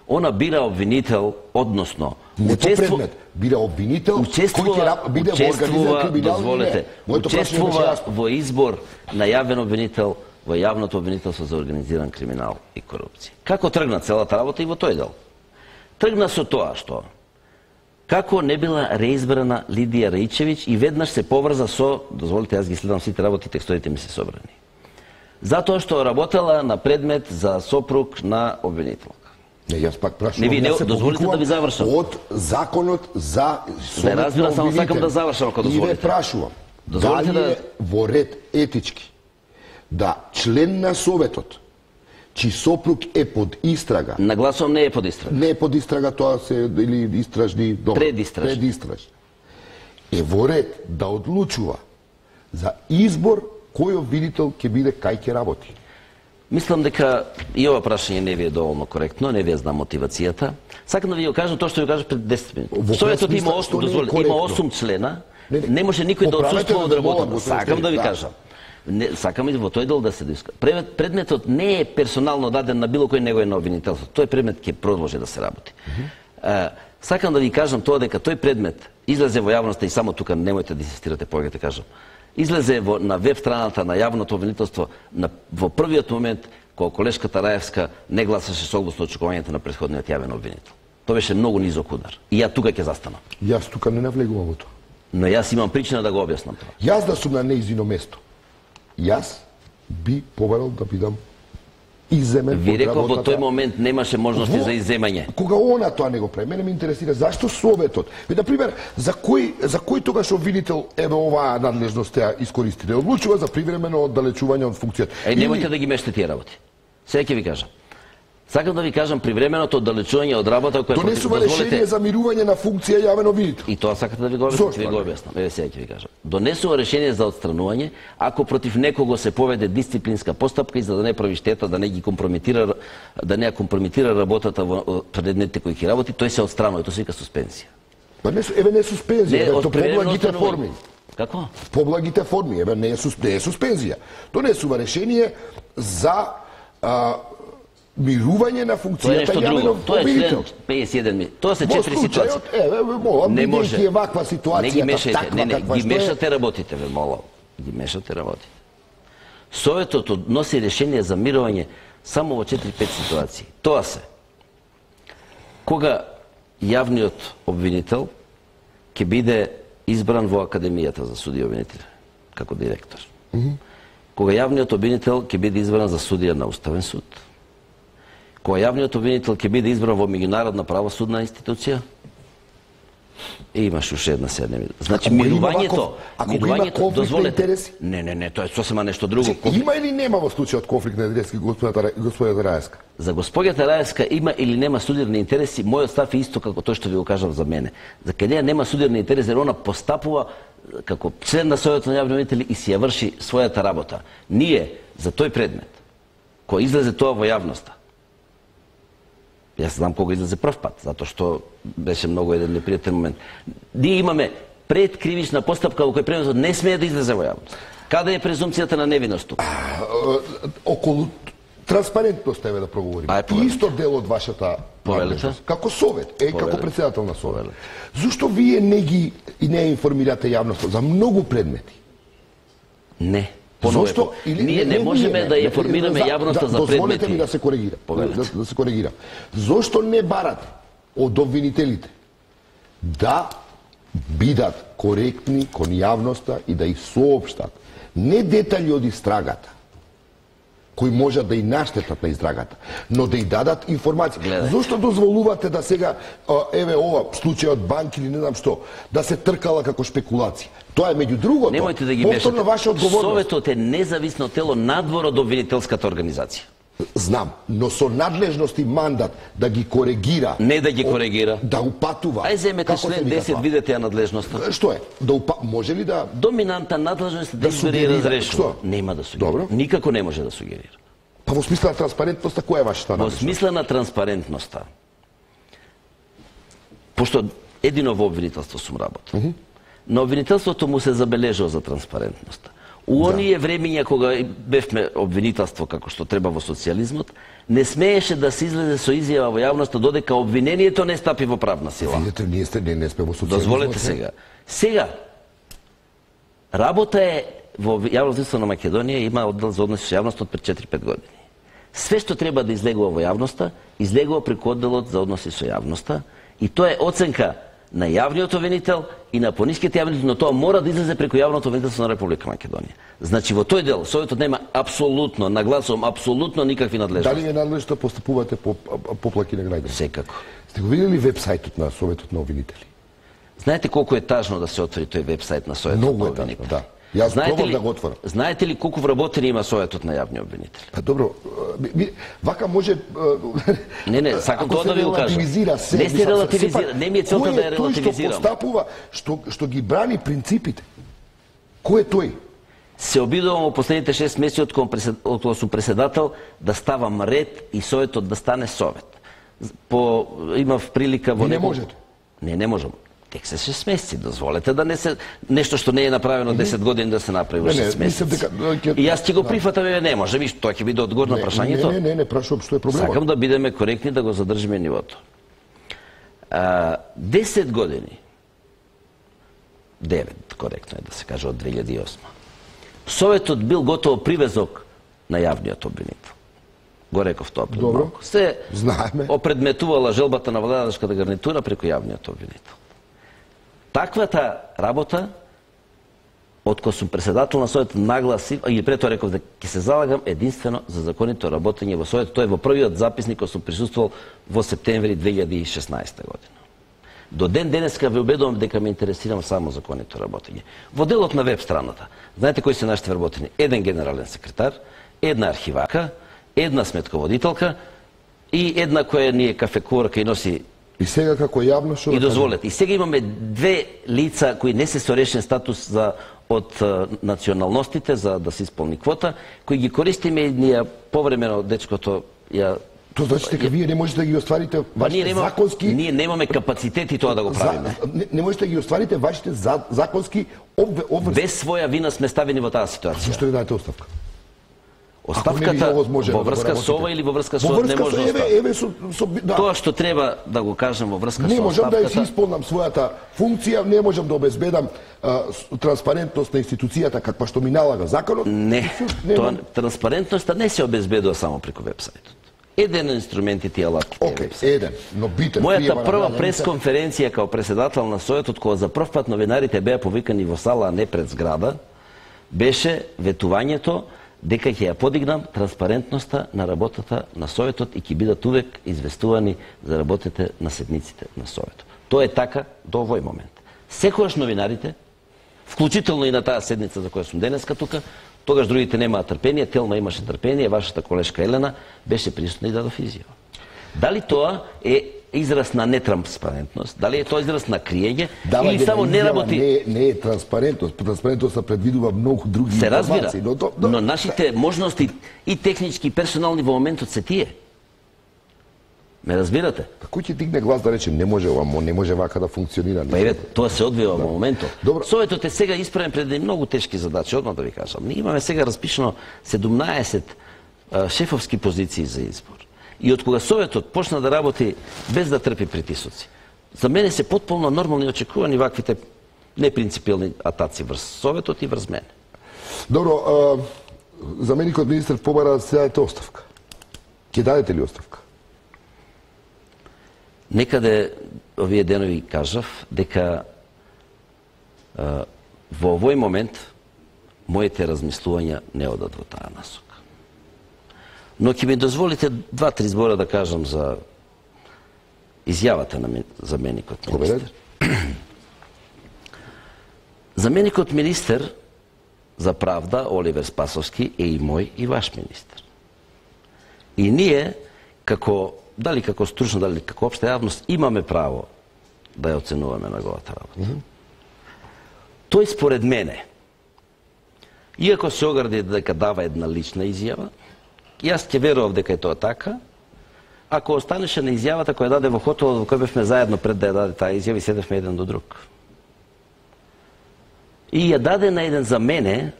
Она бира обвинител, односно не по предмет, бира обвинител кој ќе биде во организиран криминални. Учествува во избор на јавен обвинител во јавното обвинителство за организиран криминал и корупција. Како тргна целата работа и во тој дел? Тргна со тоа што како не била реизбрана Лидија Раичевиќ и веднаш се поврза со, дозволите, јас ги следам сите работи, текстовите ми се собрани. Затоа што работела на предмет за сопруг на обвинителка. Не, јас пак прашувам, дозволите да ви завршам. Од законот за не разбира, само сакам да завршам, ако дозволите. И ве прашувам, дали е во ред етички да член на Советот, чиј сопруг е под истрага. Нагласувам, не е под истрага. Не е под истрага, тоа се или истражни добро. Предистражни. Е во ред да одлучува за избор кој обвинител ќе биде кај ќе работи. Мислам дека и ова прашање не ви е доволно коректно, не ви знам мотивацијата. Сакам да ви го кажам тоа што ви кажав пред 10 минути. Советот има 8 члена, не може никој да отсуствува од работата. Сакам да ви кажам. Сакам и во тој дел да се дискутира. Предметот не е персонално даден на било кој негово на обвинителство. Тој предмет ќе продолжи да се работи. Сакам да ви кажам тоа дека тој предмет излезе во јавноста и само тука немојте да инсистирате повеќе да кажам. Излезе на веб страната на јавното обвинителство во првиот момент кога колешката Раевска не гласаше согласно очекувањето на претходниот јавен обвинител. Тоа беше многу низок удар. И ја тука ќе застанам. Јас тука не навлегувам во тоа. Но јас имам причина да го објаснам тоа. Јас да сум на неизино место, јас би побарал да бидам иземен. Ви реков, во тој момент немаше можности за иземање. Кога она тоа не го прави, мене ме интересира зашто Советот. На пример, за кој тогаш обвинител еве оваа надлежност ја искористи, да одлучува за привремено оддалечување од функцијата. Немојте да ги мешате тие работи. Сега ќе ви кажам. Сакам да ви кажам привременото оддалечување од работа која донесува решение за мирување на функција јавен обвинител. И тоа сакате да ви го објаснам, ќе ви го објаснам. Еве сега ќе ви кажам. Донесува решение за отстранување ако против некого се поведе дисциплинска постапка и за да не прави штета, да не ги компрометира, да не ја компрометира работата во предметите кои ќе работи, тој се отстранува, тоа се вика суспензија. Па не, еве не суспензија, еве тоа поблагите форми. Како? Поблагите форми, еве не е суспензија. Донесува решение за мирување на функцијата јавен обвинител. Тоа е член 51. Тоа се 4 ситуации. Не може. Не ваква ситуација. Не ги мешате, не, ги мешате работите, ве молам. Ги мешате работите. Советот односи решение за мирување само во 4-5 ситуации. Тоа се кога јавниот обвинител ќе биде избран во Академијата за судија обвинители како директор. Кога јавниот обвинител ќе биде избран за судија на Уставен суд. Кога јавниот обвинител ќе биде избран во меѓународна правосудна институција, и имаш уште една седнеми. Значи мирувањето, дозволете. Не, тоа е сосема нешто друго. Има или нема во случајот конфликт на интереси господјата Раевска? За господјата Раевска има или нема судирни интереси, мојот став е исто како тој што ви го кажав за мене. За кај неја нема судирни интереси, jer она постапува како член на Советот на јавни обвинители и си ја врши својата работа. Ние за тој предмет, кој излезе тоа во јавноста, јас знам кога излезе прв пат, затоа што беше многу еден непријатен момент. Ние имаме предкривична постапка во кој предметот не смее да излезе во јавност. Каде е презумцијата на невиност тука? Околу транспарентност еве да проговориме. Исто дел од вашата повелета како совет, како претседател на совет. Зошто вие не информирате јавноста за многу предмети? Не. Зошто ние не можеме да информираме јавноста за предмети. Дозволете ми да се коригирам. Да се коригирам. Зошто не барате од обвинителите да бидат коректни кон јавноста и да и соопштат не детали од истрагата кои можат да и наштетат на издрагата, но да и дадат информација. Зошто дозволувате да сега, еве ова, случајот банки или не знам што, да се тркала како шпекулација? Тоа е меѓу другото. Немојте да ги мешате. Советот е независно тело надвор од обвинителската организација. Знам, но со надлежност и мандат да ги коригира. Не да ги коригира. Да упатува. Ај земете член 10, видете ја надлежноста. Што е? Може ли да... Доминантна надлежност да избери и разрешува. Нема да сугерира. Добро. Никако не може да сугерира. Па во смисла на транспарентноста, која е вашата Во надлежност? смисла на транспарентноста, пошто едино во обвинителство сум работел, на обвинителството му се забележува за транспарентноста. У оние времења кога бевме обвинителство како што треба во социјализмот, не смееше да се излезе со изјава во јавноста додека обвинението не стапи во правна сила. Видите, не сме во социјализмот. Дозволете сега. Сега, работа е во Јавно здравство на Македонија има оддел за односи со јавноста од пред 4-5 години. Све што треба да излегува во јавноста, излегува преку одделот за односи со јавноста и тоа е оценка на јавниот обвинител и на пониските јавници, но тоа мора да излезе преку јавното обвинителство на Република Македонија. Значи во тој дел Советот нема апсолутно, нагласувам, апсолутно никакви надлежности. Дали е надлежно да постапувате по поплаки на граѓани? Секако. Сте го видели вебсајтот на Советот на обвинители? Знаете колку е тажно да се отвори тој вебсајт на Советот Многу на е тажно, обвинители? да. Јас пробав да го отворам. Знаете ли колку вработени има Советот на јавни обвинители? Па добро, вака може... Не, сакам тоа да ви го кажам. Не се релативизира, не ми е целта да ја релативизирам. Кој е тој што постапува, што ги брани принципите? Кој е тој? Се обидувам во последните 6 месеци од кога сум преседател да ставам ред и Советот да стане Совет. Имав прилика во не можете? Не можам. Тек се 6 месеци, дозволете да не се нешто што не е направено 10 години да се направи во 6 месеци. И јас ќе го прифатам, не може, виж, тоа ќе биде одговор на прашањето. Не, прашувам што е проблемот. Сакам да бидеме коректни, да го задржиме нивото. 10 години, 9, коректно е да се каже, од 2008. Советот бил готово привезок на јавниот обвинител. Го реков тоа пред малку. Се опредметувала желбата на владачката гарнитура преку јавниот обвинител. Таквата работа, од која сум преседател на Советот, нагласив, или пред тоа реков дека ќе се залагам единствено за законито работење во Советот. Тоа е во првиот записник кој сум присуствувал во септември 2016 година. До ден денеска ве убедувам дека ме интересирам само законито работење. Во делот на веб страната, знаете кои се нашите вработени? Еден генерален секретар, една архивака, една сметководителка и една која ни е кафекуварка и носи. И сега како јавно што... И дозволете. И сега имаме две лица кои не се со решен статус од националностите за да се исполни квота, кои ги користиме и ние повремено дечкото ја... Тоа значи дека вие не можете да ги остварите вашите законски... Ние немаме капацитети тоа да го правиме. Не можете да ги остварите вашите законски обврски. Без своја вина сме ставени во таа ситуација. Зашто ви даете оставка? Оставката во врска со ова или во врска со не може да. Тоа што треба да го кажам во врска со оставката. Не можам да си исполнам својата функција, не можам да обезбедам транспарентност на институцијата каква што ми налага законот. Не, тоа транспарентноста не се обезбедува само преку вебсајтот. Еден инструментите и алатите. Океј, еден, но битен. Мојата прва пресконференција како председател на Советот, кога за прв пат новинарите беа повикани во сала, а не пред зграда, беше ветувањето дека ќе ја подигнам транспарентноста на работата на Советот и ќе бидат увек известувани за работите на седниците на Советот. Тоа е така до овој момент. Секогаш новинарите, вклучително и на таа седница за која сум денеска тука, тогаш другите немаат трпение, Телма имаше трпение, вашата колешка Елена беше присутна и дадов изјава. Дали тоа е израз на нетранспарентност, дали е тоа израз на криење или само не работи... Не е транспарентност, транспарентноста предвидува многу други информации. Се разбира, но нашите можности и технички и персонални во моментот се тие. Ме разбирате? Кој ќе дигне глас да рече не може ова, не може вака да функционира? Па еве, тоа се одвива во моментот. Советот е сега исправен пред многу тешки задачи, одма да ви кажам. Ние имаме сега распишано 17 шефовски позиции за избор. И од кога Советот почна да работи без да трпи притисоци, за мене се потполно нормални и очекувани ваквите непринципиални атаци врз Советот и врз мене. Добро, заменикот министер побара да се дадете оставка. Ќе дадете ли оставка? Некаде овие денови кажав дека во овој момент моите размислувања не одат во таа насока. Но ќе ми дозволите 2-3 збора да кажам за изјавата на заменикот министер. Заменикот министер за правда Оливер Спасовски е и мој и ваш министер. И ние, дали како стручна, дали како општа јавност, имаме право да ја оценуваме неговата работа. Тој според мене, иако се огради дека дава една лична изјава, јас ќе верував дека е тоа така, ако останеше на изјавата која даде во хотелот во кој бевме заедно пред да ја даде таа изјава и седевме еден до друг. И ја даде на еден за мене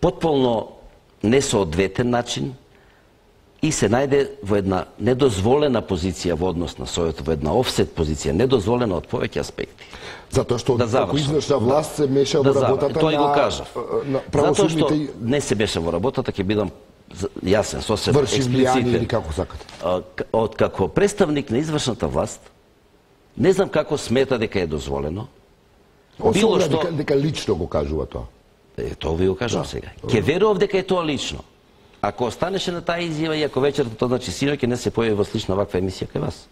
потполно несоодветен начин и се најде во една недозволена позиција во однос на Советот, во една офсет позиција, недозволена од повеќе аспекти. Затоа што како извршна власт се меша во работата тој го кажав. на правосудните... Затоа што не се меша во работата, ќе бидам јасен, сосем експлицитен. Или како сакате. Од како представник на извршната власт, не знам како смета дека е дозволено. Било што дека лично го кажува тоа. Тоа ви го кажам сега. Ќе верував дека е тоа лично. Ако останеше на таа изјава и ако вечерта, тоа значи синоќ не се појави во слична ваква емисија кај вас.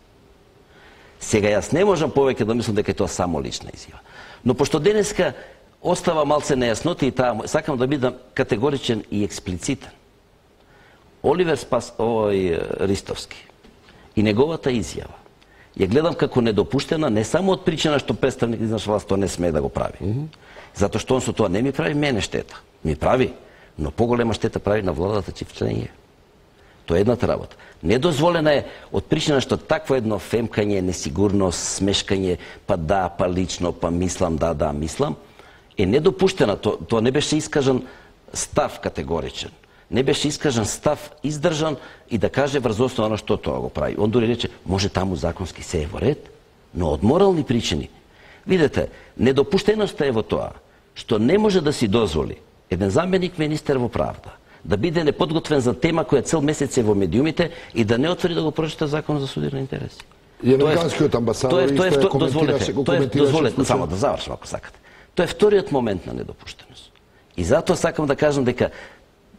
Сега јас не можам повеќе да мислам дека е тоа само лична изјава. Но пошто денеска остава малце нејасноти и таа, сакам да бидам категоричен и експлицитен. Оливер Ристовски и неговата изјава ја гледам како недопуштена не само од причина што представник на власт тоа не смее да го прави. Затоа што он со тоа не ми прави мене штета. Ми прави, но поголема штета прави на владата чиј член е. Тоа е едната работа. Недозволена е од причина што такво едно фемкање, несигурност, смешкање, па да, па лично, па мислам, да, мислам, е недопуштена. Тоа не беше искажан став категоричен. Не беше искажан став издржан и да каже врз основа на што тоа го прави. Он дури рече, може таму законски се е во ред, но од морални причини. Видете, недопуштеноста е во тоа што не може да си дозволи еден заменик министер во правда да биде неподготвен за тема која цел месец е во медиумите и да не отвори да го прочита закон за судирни интереси. И американскиот амбасадор исто дозволете, само да завршам ако сакате. Тоа е вториот момент на недопуштеност. И затоа сакам да кажам дека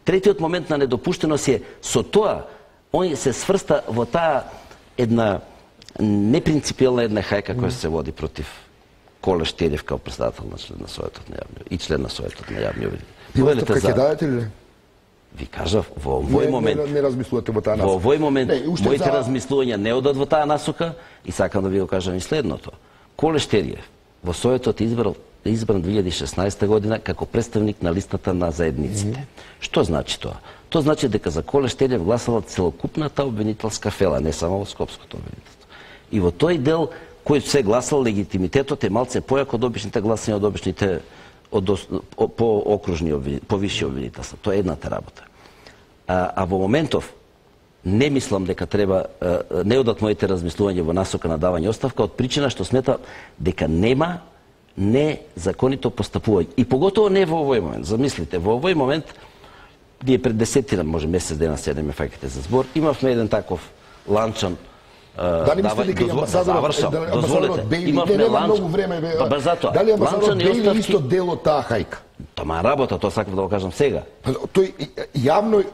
третиот момент на недопуштеност е со тоа он се сврста во таа една непринципиелна една хајка која се води против Коле Штелев као председател на член на Советот на јавни и член на Советот на јавни обвинители. И оставка ќе дадете или не? Ви кажав, во овој момент... Не размислувате во таа насока. Во овој момент, моите размислувања не одат во таа насока и сакам да ви го кажам и следното. Коле Штелев во Советот избран 2016 година како представник на листата на заедниците. Што значи тоа? Тоа значи дека за Коле Штелев гласала целокупната обвинителска фела, не само во Скопското обвинителство. И во тој дел кој се гласал, легитимитетот е малце појак од обичните гласања, од обичните по висши обвинителства. Тоа е едната работа. А во моментов не мислам дека треба, не одат моите размислувања во насока на давање оставка од причина што сметам дека нема незаконито постапување. И поготово не во овој момент. Замислите, во овој момент, ние пред 10 може месец дена се ме фаќате за збор, имавме еден таков ланчан. Дали мислите дека амбасадорот Бејли не нема многу време дали амбасадорот Бејли исто дел од таа хајка? Тома работа, тоа сакам да го кажам сега. Тој јавно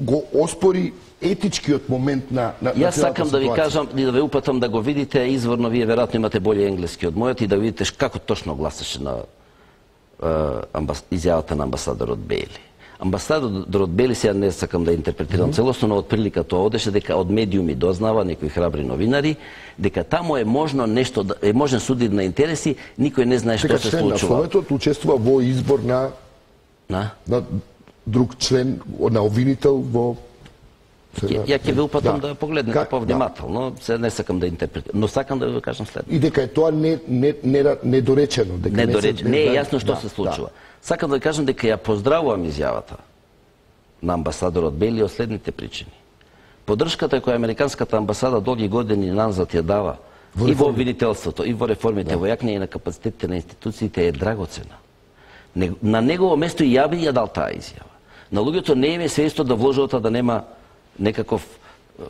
го оспори етичкиот момент на Јас сакам да ви кажам и да ве упатам да го видите изворно, вие веројатно имате боле енглески од мојот и да видите како точно гласаше на изјавата на амбасадорот Бејли. Амбасадорот Бејли, сега не сакам да интерпретирам целосно, но од прилика тоа одеше дека од медиуми дознава некои храбри новинари, дека таму е можно нешто, е можен судир на интереси, никој не знае што се случува. Дека член на Советот учествува во избор на друг член, на обвинител во... Ја ќе ве упатам да погледнете повнимателно, се не сакам да интерпретирам, но сакам да ви кажам следно. И дека е тоа недоречено. Не е јасно што се случува. Сакам да ви кажам дека ја поздравувам изјавата на амбасадорот Бејли од следните причини. Поддршката која американската амбасада долги години назад ја дава и во обвинителството, и во реформите, во јакнење на капацитетите на институциите е драгоцена. На негово место и ја би ја дал таа изјава. На луѓето не им е свејсто да вложат да нема некаков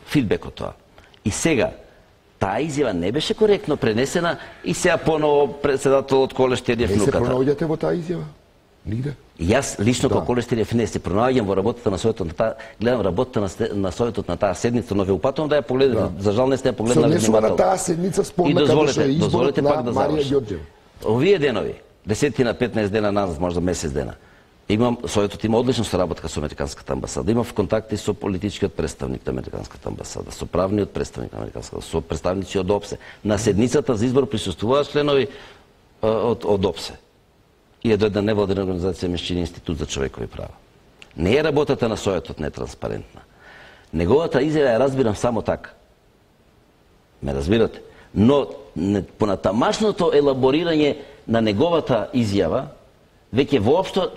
фидбек од тоа. И сега, таа изјава не беше коректно пренесена и сега поново председателот Коле Штелев нуката. Не се пронаоѓате во таа изјава? Нигде? Јас лично како Коле Штелев не се пронаоѓам во работата на Советот на таа, гледам работата на Советот на таа седница, но ве упатувам да ја погледнете. За жал не сте ја погледнали внимателно. На таа седница спомна како што е изборот на Марија Ѓорѓева. Овие денови, 10 на 15 дена назад, можда месец дена, Советот има одлична соработка со Американската амбасада. Имав контакти со политичкиот представник на Американската амбасада, со правниот представник на Американската, со представници од ОПСЕ. На седницата за избор присуствуваат членови од ОПСЕ. И до една невладена организација Мешчини институт за човекови права. Не е работата на Советот нетранспарентна. Неговата изјава ја разбирам само така. Ме разбирате? Но понатамашното елаборирање на неговата изјава, веќе воопшто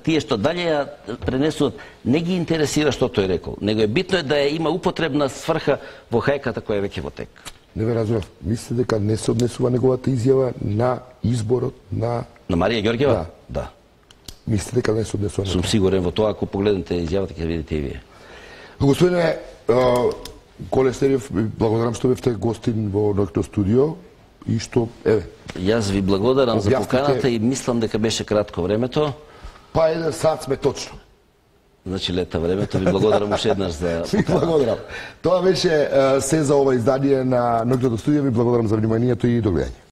тие што далje ја пренесуваат, не ги интересира што тој рекол, него е битно да има употребна сврха во хајката која е веќе во тек. Не ве разбрав. Мислите дека не се однесува неговата изјава на изборот на Марија Ѓорѓева? Да. Мислите дека не се однесува? Сум сигурен во тоа, ако погледнете изјавата ќе видите и вие. Господине Колестериев, благодарам што бевте гостин во ноќното студио и што, Јас ви благодарам за поканата и мислам дека беше кратко времето. Па 1 сат сме точно. Значи лета времето. Ви благодарам уште еднаш за поканата. Ви благодарам. Тоа беше се за ова издание на ноќното студио. Ви благодарам за вниманието и до гледање.